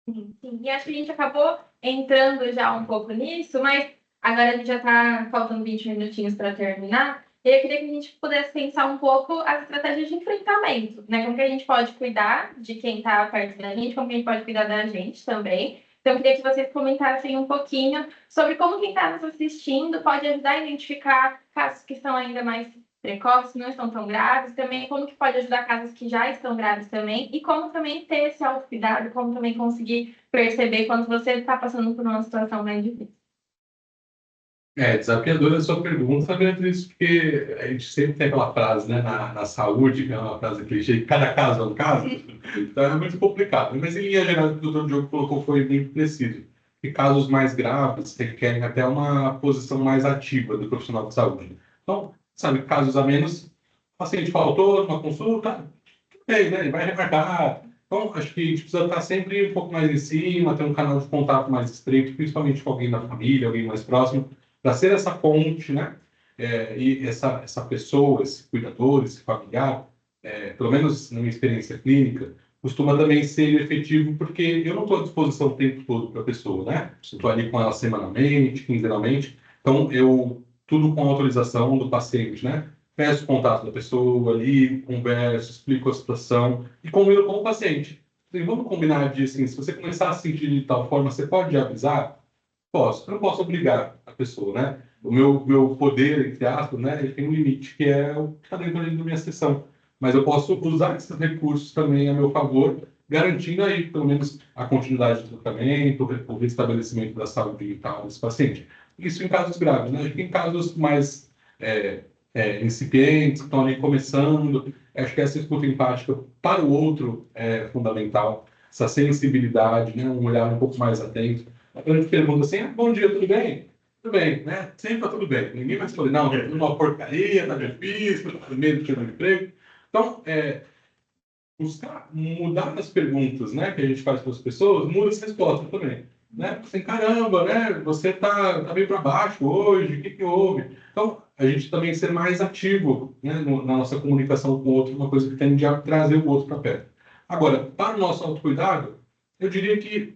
Sim, sim. E acho que a gente acabou entrando já um pouco nisso, mas agora a gente já está faltando 20 minutinhos para terminar. E eu queria que a gente pudesse pensar um pouco as estratégias de enfrentamento, né? Como que a gente pode cuidar de quem está perto da gente, como que a gente pode cuidar da gente também. Então, eu queria que vocês comentassem um pouquinho sobre como quem está nos assistindo pode ajudar a identificar casos que são ainda mais precoces, não estão tão graves, também como que pode ajudar casos que já estão graves também, e como também ter esse autocuidado, como também conseguir perceber quando você está passando por uma situação mais difícil. É desafiadora a sua pergunta, Beatriz, porque a gente sempre tem aquela frase, né, na saúde, que é uma frase clichê, que cada caso é um caso, então é muito complicado. Mas, em linha geral, o que o Dr. Diogo colocou foi bem preciso. E casos mais graves requerem até uma posição mais ativa do profissional de saúde. Então, sabe, casos a menos, o paciente faltou numa consulta, tudo bem, né, ele vai remarcar. Então, acho que a gente precisa estar sempre um pouco mais em cima, ter um canal de contato mais estreito, principalmente com alguém da família, alguém mais próximo, para ser essa ponte, né? E essa pessoa, esse cuidador, esse familiar, pelo menos na minha experiência clínica, costuma também ser efetivo, porque eu não estou à disposição o tempo todo para a pessoa, né? Eu estou ali com ela semanalmente, quinzenalmente, então tudo com autorização do paciente, né? Peço o contato da pessoa ali, converso, explico a situação e combino com o paciente. E vamos combinar de, assim, se você começar a sentir de tal forma, você pode avisar? Posso. Eu não posso obrigar a pessoa, né? O meu poder, entre aspas, né? Ele tem um limite, que é o que está dentro ali da minha sessão. Mas eu posso usar esses recursos também a meu favor, garantindo aí, pelo menos, a continuidade do tratamento, o restabelecimento da saúde mental desse paciente. Isso em casos graves, né? Acho que em casos mais incipientes, que estão ali começando, acho que essa escuta empática para o outro é fundamental, essa sensibilidade, né? Um olhar um pouco mais atento. A gente pergunta assim, bom dia, tudo bem? Tudo bem, né? Sempre tá tudo bem. Ninguém vai responder, não, tá tudo uma porcaria, tá difícil, tá com medo de ter um emprego. Então, buscar mudar as perguntas, né, que a gente faz para as pessoas, muda as respostas também. Né? Assim, caramba, né? Você tá bem para baixo hoje, o que houve? Então, a gente também ser mais ativo, né, na nossa comunicação com o outro, uma coisa que tende a trazer o outro para perto. Agora, para o nosso autocuidado, eu diria que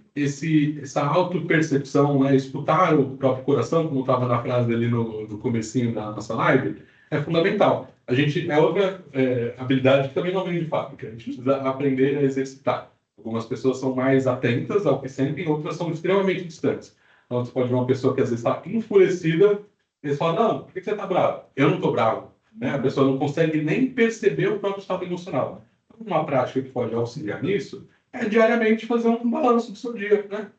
essa autopercepção, né, escutar o próprio coração, como estava na frase ali no comecinho da nossa live, é fundamental. A gente é outra habilidade que também não vem de fábrica. A gente precisa aprender a exercitar. Algumas pessoas são mais atentas ao que sentem, outras são extremamente distantes. Então, você pode ver uma pessoa que às vezes está enfurecida, e eles falam, não, por que você está bravo? Eu não estou bravo. Né? A pessoa não consegue nem perceber o próprio estado emocional. Uma prática que pode auxiliar nisso é diariamente fazer um balanço do seu dia, né?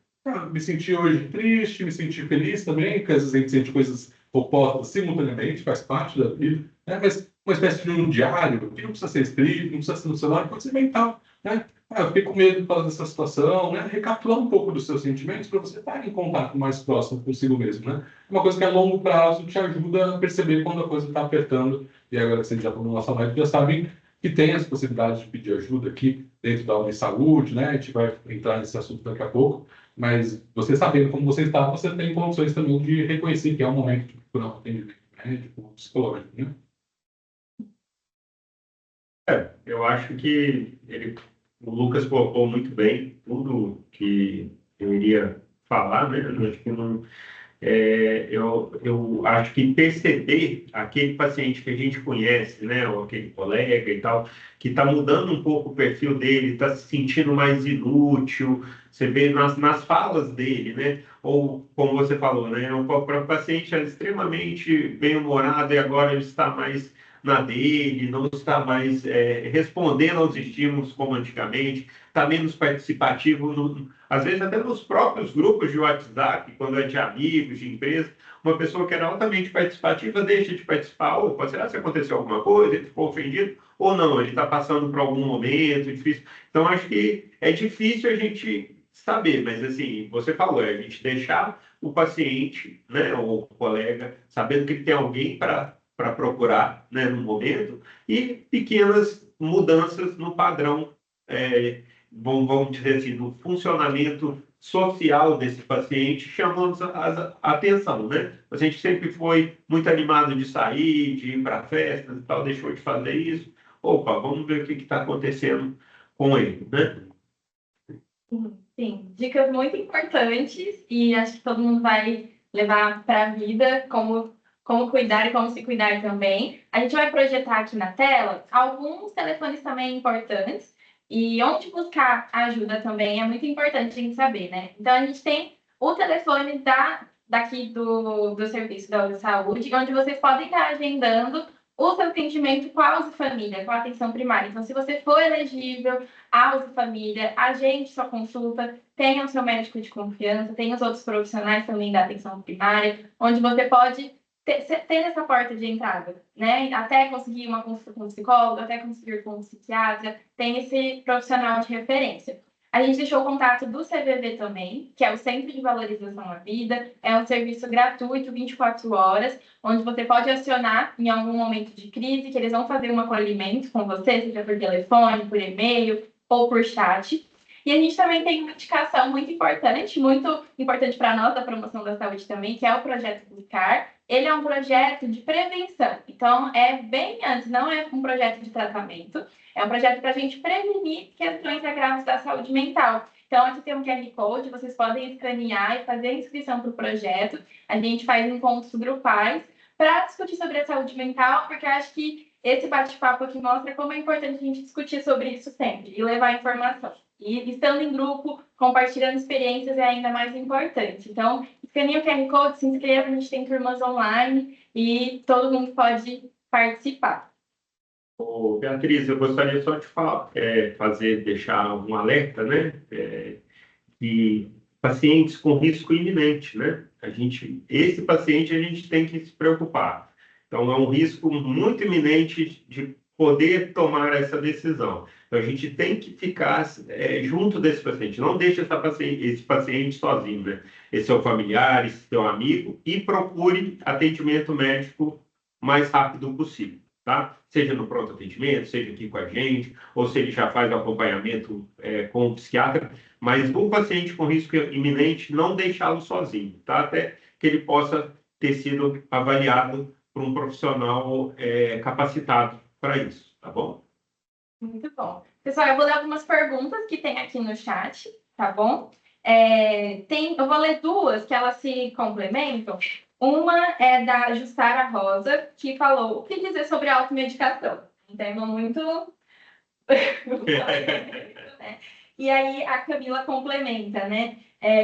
Me senti hoje triste, me senti feliz também, porque às vezes a gente sente coisas opostas simultaneamente, faz parte da vida, né? Mas uma espécie de um diário, que não precisa ser escrito, não precisa ser no celular, pode ser mental, né? Eu fiquei com medo por causa dessa situação, né? Recapitular um pouco dos seus sentimentos para você estar em contato mais próximo consigo mesmo, né? Uma coisa que a longo prazo te ajuda a perceber quando a coisa está apertando, e agora que vocês já estão na nossa live, já sabem que tem as possibilidades de pedir ajuda aqui dentro da Unisaúde, né? A gente vai entrar nesse assunto daqui a pouco, mas você sabendo como você está, você tem condições também de reconhecer que é um momento de procurar um atendimento médico, psicológico, né? Eu acho que o Lucas colocou muito bem tudo que eu iria falar, né? Eu acho que não, eu acho que perceber aquele paciente que a gente conhece, né, ou aquele colega e tal, que está mudando um pouco o perfil dele, está se sentindo mais inútil, você vê nas falas dele, né, ou como você falou, né, o paciente é extremamente bem-humorado e agora ele está mais na dele, não está mais respondendo aos estímulos como antigamente, está menos participativo às vezes até nos próprios grupos de WhatsApp, quando é de amigos, de empresa, uma pessoa que era altamente participativa deixa de participar. Opa, será que aconteceu alguma coisa? Ele ficou ofendido? Ou não, ele está passando por algum momento difícil. Então, acho que é difícil a gente saber, mas assim, você falou, é a gente deixar o paciente, né, ou o colega, sabendo que ele tem alguém para procurar, né, no momento, e pequenas mudanças no padrão vamos dizer assim, no funcionamento social desse paciente, chamando a atenção, né? A gente sempre foi muito animado de sair, de ir para festas e tal, deixou de fazer isso. Opa, vamos ver o que está acontecendo com ele, né? Sim, dicas muito importantes e acho que todo mundo vai levar para a vida como cuidar e como se cuidar também. A gente vai projetar aqui na tela alguns telefones também importantes e onde buscar ajuda também é muito importante a gente saber, né? Então, a gente tem o telefone daqui do Serviço da Saúde, onde vocês podem estar agendando o seu atendimento com a Uzi Família, com a atenção primária. Então, se você for elegível à Uzi Família, agende sua consulta, tenha o seu médico de confiança, tenha os outros profissionais também da atenção primária, onde você pode ter essa porta de entrada, né? Até conseguir uma consulta com um psicólogo, até conseguir com um psiquiatra, tem esse profissional de referência. A gente deixou o contato do CVV também, que é o Centro de Valorização à Vida. É um serviço gratuito, 24 horas, onde você pode acionar em algum momento de crise, que eles vão fazer um acolhimento com você, seja por telefone, por e-mail ou por chat. E a gente também tem uma indicação muito importante para nós, da promoção da saúde também, que é o Projeto Buscar. Ele é um projeto de prevenção. Então, é bem antes, não é um projeto de tratamento. É um projeto para a gente prevenir questões graves da saúde mental. Então, aqui tem um QR Code, vocês podem escanear e fazer a inscrição para o projeto. A gente faz encontros grupais para discutir sobre a saúde mental, porque eu acho que esse bate-papo aqui mostra como é importante a gente discutir sobre isso sempre e levar informação. E estando em grupo, compartilhando experiências é ainda mais importante. Então, escaneia o QR Code, se inscreva, a gente tem turmas online e todo mundo pode participar. Beatriz, eu gostaria só de deixar um alerta, né? De pacientes com risco iminente, né? Esse paciente a gente tem que se preocupar. Então, é um risco muito iminente de poder tomar essa decisão. Então, a gente tem que ficar junto desse paciente. Não deixe esse paciente sozinho, né? Esse seu familiar, esse seu amigo, e procure atendimento médico o mais rápido possível. Tá? Seja no pronto atendimento, seja aqui com a gente, ou se ele já faz o acompanhamento com o psiquiatra, mas o paciente com risco iminente, não deixá-lo sozinho, tá? Até que ele possa ter sido avaliado por um profissional capacitado para isso, tá bom? Muito bom. Pessoal, eu vou ler algumas perguntas que tem aqui no chat, tá bom? Eu vou ler duas que elas se complementam. Uma é da Jussara Rosa, que falou: o que dizer sobre a automedicação? Um tema muito. E aí a Camila complementa, né?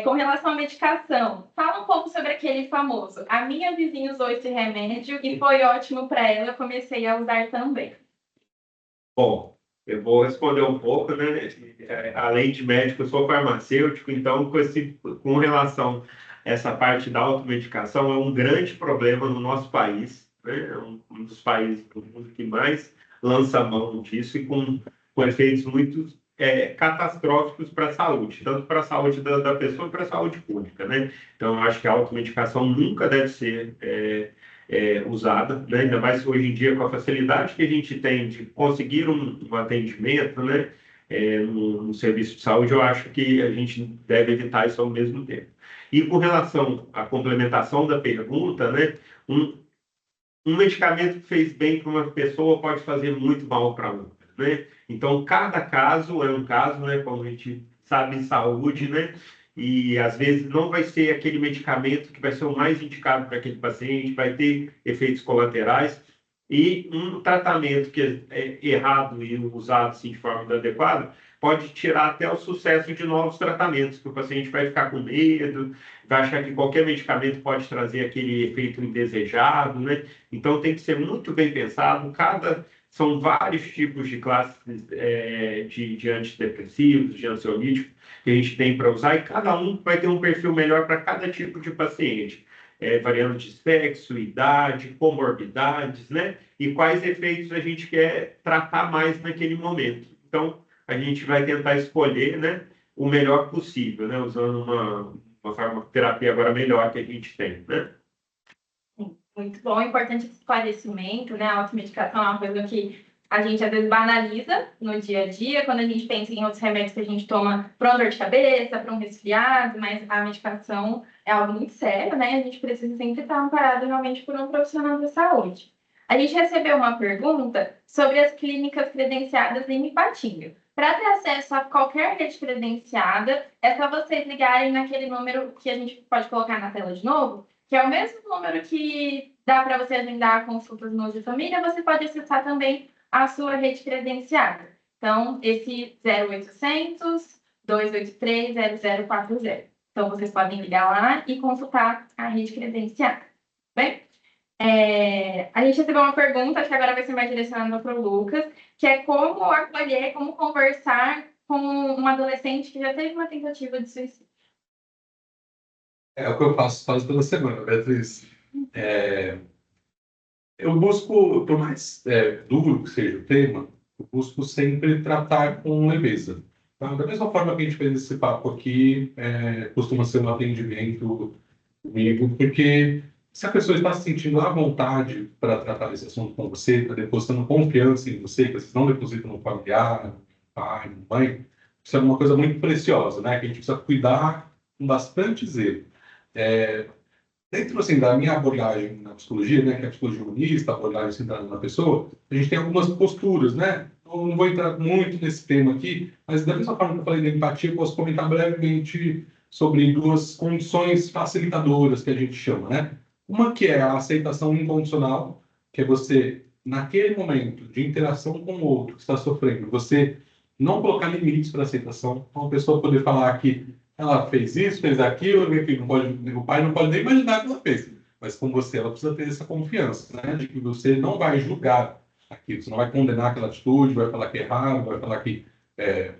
Com relação à medicação, fala um pouco sobre aquele famoso: a minha vizinha usou esse remédio e foi ótimo para ela, eu comecei a usar também. Bom, eu vou responder um pouco, né? Além de médico, eu sou farmacêutico, então, com relação a essa parte da automedicação, é um grande problema no nosso país, né? É um dos países do mundo que mais lança mão disso e com efeitos muito catastróficos para a saúde, tanto para a saúde da pessoa quanto para a saúde pública, né? Então, eu acho que a automedicação nunca deve ser usada, né? Ainda mais hoje em dia com a facilidade que a gente tem de conseguir um atendimento, né? No serviço de saúde, eu acho que a gente deve evitar isso ao mesmo tempo. E com relação à complementação da pergunta, né? Um medicamento que fez bem para uma pessoa pode fazer muito mal para outra, né? Então, cada caso é um caso, né? Como a gente sabe em saúde, né? E às vezes não vai ser aquele medicamento que vai ser o mais indicado para aquele paciente, vai ter efeitos colaterais. E um tratamento que é errado e usado assim, de forma inadequada pode tirar até o sucesso de novos tratamentos, que o paciente vai ficar com medo, vai achar que qualquer medicamento pode trazer aquele efeito indesejado, né? Então tem que ser muito bem pensado. São vários tipos de classes de antidepressivos, de ansiolíticos que a gente tem para usar, e cada um vai ter um perfil melhor para cada tipo de paciente. Variando de sexo, idade, comorbidades, né? E quais efeitos a gente quer tratar mais naquele momento. Então, a gente vai tentar escolher, né, o melhor possível, né? Usando uma farmacoterapia agora melhor que a gente tem, né? Muito bom, importante esse esclarecimento, né? A automedicação é uma coisa que a gente às vezes banaliza no dia a dia, quando a gente pensa em outros remédios que a gente toma para uma dor de cabeça, para um resfriado, mas a medicação é algo muito sério, né? A gente precisa sempre estar amparado realmente por um profissional da saúde. A gente recebeu uma pergunta sobre as clínicas credenciadas em Ipatinga. Para ter acesso a qualquer rede credenciada, é só vocês ligarem naquele número que a gente pode colocar na tela de novo, que é o mesmo número que dá para você agendar consultas no de família, você pode acessar também a sua rede credenciada. Então, esse 0800 283 0040. Então, vocês podem ligar lá e consultar a rede credenciada. Bem, a gente recebeu uma pergunta, acho que agora vai ser mais direcionada para o Lucas, que é como acolher, como conversar com uma adolescente que já teve uma tentativa de suicídio. É o que eu faço quase toda semana, Beatriz. Eu busco, por mais duro que seja o tema, eu busco sempre tratar com leveza. Tá? Da mesma forma que a gente fez esse papo aqui, costuma ser um atendimento comigo, porque se a pessoa está se sentindo à vontade para tratar desse assunto com você, está depositando confiança em você, que vocês não depositam no familiar, no pai, na mãe, isso é uma coisa muito preciosa, né? Que a gente precisa cuidar com bastante zelo. Dentro assim, da minha abordagem na psicologia, né, que é a psicologia humanista, a abordagem centrada na pessoa, a gente tem algumas posturas, né? Eu não vou entrar muito nesse tema aqui, mas da mesma forma que eu falei da empatia, eu posso comentar brevemente sobre duas condições facilitadoras que a gente chama, né? Uma que é a aceitação incondicional, que é você, naquele momento de interação com o outro que está sofrendo, você não colocar limites para aceitação, uma pessoa poder falar que ela fez isso, fez aquilo, não pode, o pai não pode nem imaginar que ela fez. Mas com você, ela precisa ter essa confiança, né? De que você não vai julgar aquilo, você não vai condenar aquela atitude, vai falar que é errado, vai falar que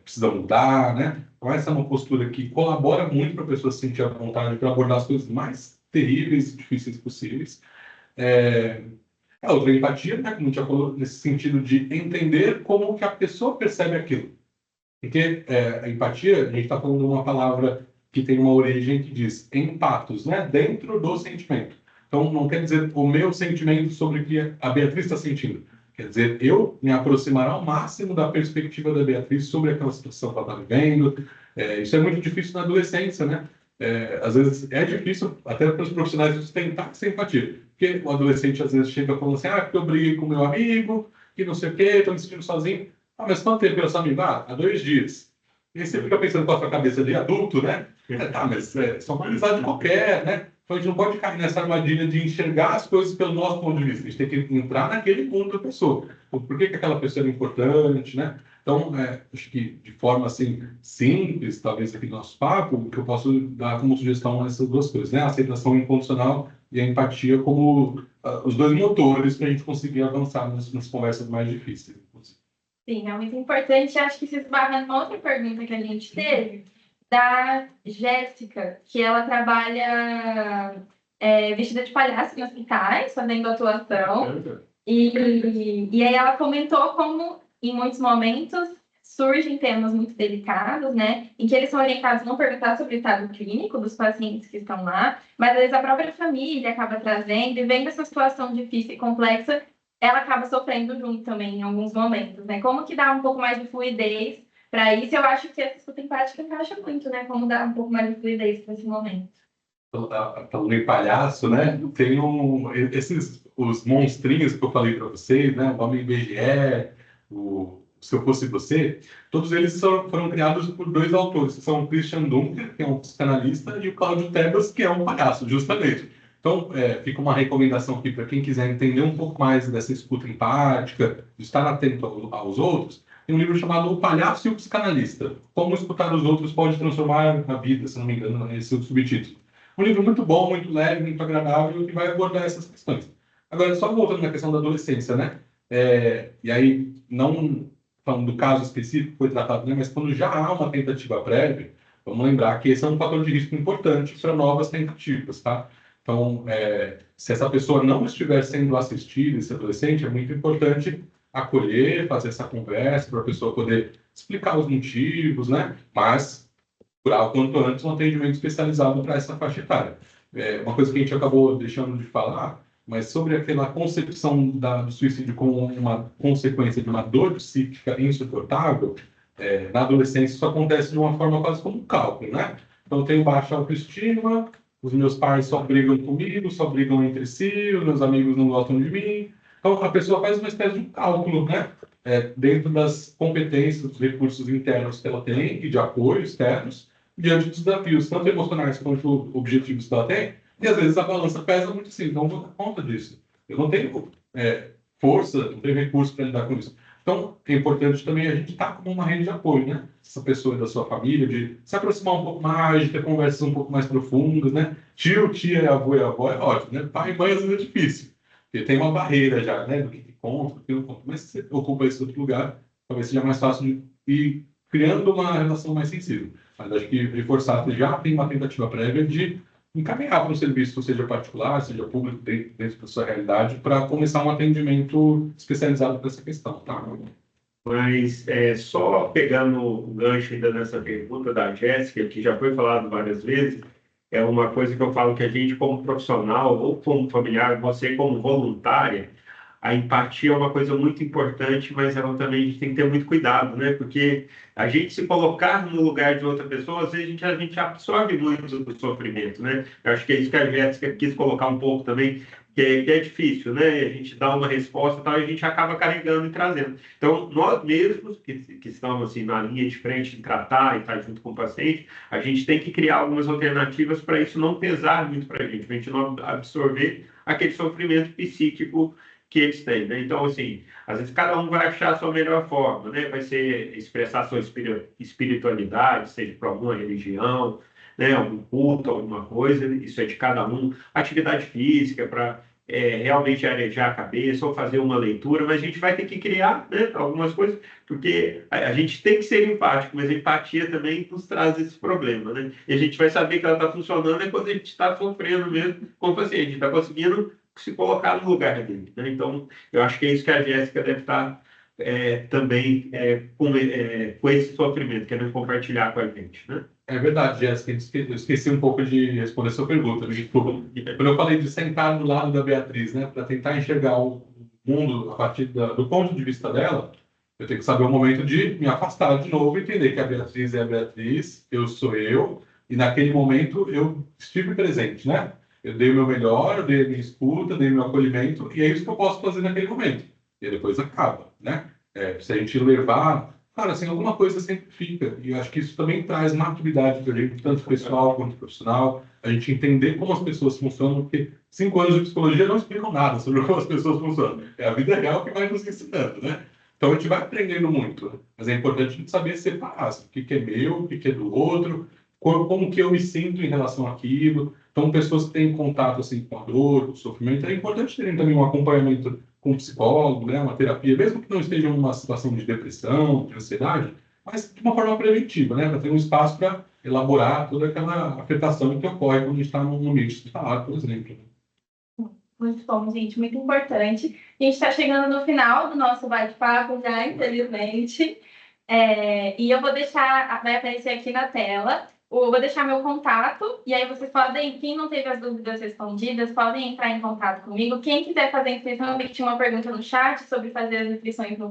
precisa mudar, né? Então, essa é uma postura que colabora muito para a pessoa se sentir à vontade para abordar as coisas mais terríveis e difíceis possíveis. A outra empatia, né? Como a gente já falou, nesse sentido de entender como que a pessoa percebe aquilo. Porque a empatia, a gente está falando de uma palavra que tem uma origem que diz empatos, né? Dentro do sentimento. Então, não quer dizer o meu sentimento sobre o que a Beatriz está sentindo. Quer dizer, eu me aproximar ao máximo da perspectiva da Beatriz sobre aquela situação que ela está vivendo. Isso é muito difícil na adolescência, né? Às vezes é difícil, até para os profissionais, sustentar essa empatia. Porque o adolescente, às vezes, chega falando assim, porque eu briguei com meu amigo, que não sei o quê, estou me sentindo sozinho. Mas quanto tempo eu sou amigo? Há 2 dias. E aí você fica pensando com a sua cabeça de adulto, né? Mas é só uma amizade qualquer, né? Então a gente não pode cair nessa armadilha de enxergar as coisas pelo nosso ponto de vista. A gente tem que entrar naquele ponto da pessoa. Por que aquela pessoa é importante, né? Então, acho que de forma assim, simples, talvez aqui no nosso papo, o que eu posso dar como sugestão essas duas coisas, né? A aceitação incondicional e a empatia como os dois motores para a gente conseguir avançar nas conversas mais difíceis. Sim, é muito importante. Acho que se esbarra numa outra pergunta que a gente teve, da Jéssica, que ela trabalha vestida de palhaço em hospitais, fazendo atuação. E aí ela comentou como, em muitos momentos, surgem temas muito delicados, né? Em que eles são orientados a não perguntar sobre o estado clínico dos pacientes que estão lá, mas às vezes a própria família acaba trazendo, e vendo essa situação difícil e complexa, ela acaba sofrendo junto também em alguns momentos, né? Como que dá um pouco mais de fluidez para isso? Eu acho que essa escuta empática encaixa muito, né? Como dar um pouco mais de fluidez para esse momento. Falando em palhaço, né? Tem os monstrinhos que eu falei para vocês, né? O Homem IBGE, o Se Eu Fosse Você, todos eles foram criados por 2 autores, que são o Christian Dunker, que é um psicanalista, e o Cláudio Tebas, que é um palhaço, justamente. Então, fica uma recomendação aqui para quem quiser entender um pouco mais dessa escuta empática, de estar atento aos outros. Tem um livro chamado O Palhaço e o Psicanalista. Como escutar os outros pode transformar a vida, se não me engano, esse é o subtítulo. Um livro muito bom, muito leve, muito agradável, que vai abordar essas questões. Agora, só voltando na questão da adolescência, né? E aí, não falando do caso específico que foi tratado, né? Mas quando já há uma tentativa prévia, vamos lembrar que esse é um fator de risco importante para novas tentativas, tá? Então, se essa pessoa não estiver sendo assistida, esse adolescente, é muito importante acolher, fazer essa conversa para a pessoa poder explicar os motivos, né? Mas, procurar o quanto antes um atendimento especializado para essa faixa etária. Uma coisa que a gente acabou deixando de falar, mas sobre aquela concepção do suicídio como uma consequência de uma dor psíquica insuportável, na adolescência isso acontece de uma forma quase como um cálculo, né? Então, eu tenho baixa autoestima, os meus pais só brigam comigo, só brigam entre si, os meus amigos não gostam de mim. Então, a pessoa faz uma espécie de cálculo, né? Dentro das competências, dos recursos internos que ela tem e de apoio externos, diante dos desafios, tanto emocionais quanto objetivos que ela tem. E, às vezes, a balança pesa muito assim, então, eu vou dar conta disso. Eu não tenho força, não tenho recurso para lidar com isso. Então, é importante também a gente estar como uma rede de apoio, né? Essa pessoa da sua família, de se aproximar um pouco mais, de ter conversas um pouco mais profundas, né? Tio, tia, avô e avó é ótimo, né? Pai e mãe às vezes é difícil, porque tem uma barreira já, né? Do que conta, do que não conta. Mas se você ocupa esse outro lugar, talvez seja mais fácil de ir criando uma relação mais sensível. Mas acho que reforçar que já tem uma tentativa prévia de encaminhar para um serviço, seja particular, seja público, dentro da sua realidade, para começar um atendimento especializado para essa questão, tá? Mas só pegando o gancho ainda nessa pergunta da Jéssica, que já foi falado várias vezes, é uma coisa que eu falo que a gente, como profissional ou como familiar, você como voluntária, a empatia é uma coisa muito importante, mas ela também a gente tem que ter muito cuidado, né? Porque a gente se colocar no lugar de outra pessoa, às vezes a gente absorve muito do sofrimento, né? Eu acho que é isso que a Jéssica quis colocar um pouco também, que é difícil, né? A gente dá uma resposta e tal, e a gente acaba carregando e trazendo. Então, nós mesmos, que estamos assim, na linha de frente de tratar e estar junto com o paciente, a gente tem que criar algumas alternativas para isso não pesar muito para a gente não absorver aquele sofrimento psíquico que eles têm, né? Então, assim, às vezes cada um vai achar a sua melhor forma, né? Vai ser expressar a sua espiritualidade, seja para alguma religião, né? Algum culto, alguma coisa, isso é de cada um. Atividade física para realmente arejar a cabeça ou fazer uma leitura, mas a gente vai ter que criar, né, algumas coisas, porque a gente tem que ser empático, mas a empatia também nos traz esse problema, né? E a gente vai saber que ela está funcionando é quando a gente está sofrendo mesmo com o paciente, está conseguindo se colocar no lugar dele, né? Então, eu acho que é isso que a Jéssica deve estar também com esse sofrimento, querendo compartilhar com a gente, né? É verdade, Jéssica, eu esqueci um pouco de responder a sua pergunta, me desculpa. Quando eu falei de sentar do lado da Beatriz, né, para tentar enxergar o mundo a partir do ponto de vista dela, eu tenho que saber o momento de me afastar de novo e entender que a Beatriz é a Beatriz, eu sou eu, e naquele momento eu estive presente, né? Eu dei o meu melhor, eu dei a minha escuta, dei o meu acolhimento, e é isso que eu posso fazer naquele momento. E depois acaba, né? Se a gente levar. Cara, assim, alguma coisa sempre fica. E eu acho que isso também traz maturidade para a gente, tanto pessoal quanto profissional. A gente entender como as pessoas funcionam, porque 5 anos de psicologia não explicam nada sobre como as pessoas funcionam. É a vida real que vai nos ensinando, né? Então a gente vai aprendendo muito, né? Mas é importante a gente saber separar assim, o que é meu, o que é do outro, como que eu me sinto em relação àquilo. Então, pessoas que têm contato assim, com a dor, com o sofrimento, é importante terem também um acompanhamento com um psicólogo, né, uma terapia, mesmo que não esteja numa situação de depressão, de ansiedade, mas de uma forma preventiva, né, para ter um espaço para elaborar toda aquela afetação que ocorre quando a gente está num ambiente hospitalar, por exemplo. Muito bom, gente, muito importante. A gente está chegando no final do nosso bate-papo já, infelizmente. E eu vou deixar, vai aparecer aqui na tela, vou deixar meu contato, e aí vocês podem, quem não teve as dúvidas respondidas, podem entrar em contato comigo. Quem quiser fazer inscrição, eu vi que tinha uma pergunta no chat sobre fazer as inscrições nos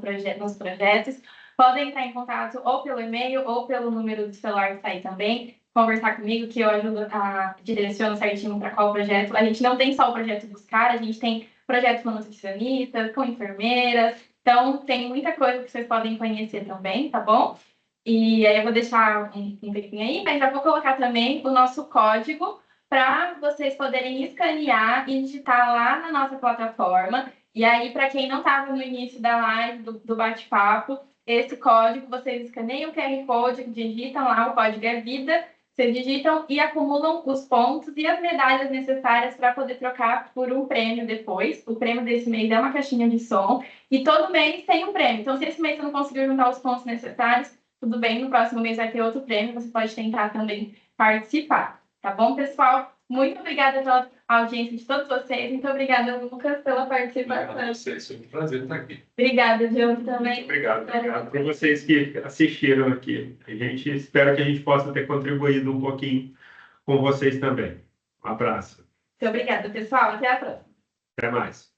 projetos, podem entrar em contato ou pelo e-mail ou pelo número do celular que está aí também, conversar comigo, que eu ajudo a direcionar certinho para qual projeto. A gente não tem só o projeto dos caras, a gente tem projetos com nutricionistas, com enfermeiras, então tem muita coisa que vocês podem conhecer também, tá bom? E aí eu vou deixar um tempinho aí, mas já vou colocar também o nosso código para vocês poderem escanear e digitar lá na nossa plataforma. E aí, para quem não estava no início da live, do bate-papo, esse código, vocês escaneiam o QR Code, digitam lá, o código é vida, vocês digitam e acumulam os pontos e as medalhas necessárias para poder trocar por um prêmio depois. O prêmio desse mês é uma caixinha de som e todo mês tem um prêmio. Então, se esse mês você não conseguiu juntar os pontos necessários, tudo bem, no próximo mês vai ter outro prêmio, você pode tentar também participar. Tá bom, pessoal? Muito obrigada pela audiência de todos vocês. Muito obrigada, Lucas, pela participação. Obrigado a vocês, foi um prazer estar aqui. Obrigada, Diogo, também. Obrigado por vocês que assistiram aqui. A gente espera que a gente possa ter contribuído um pouquinho com vocês também. Um abraço. Muito obrigada, pessoal. Até a próxima. Até mais.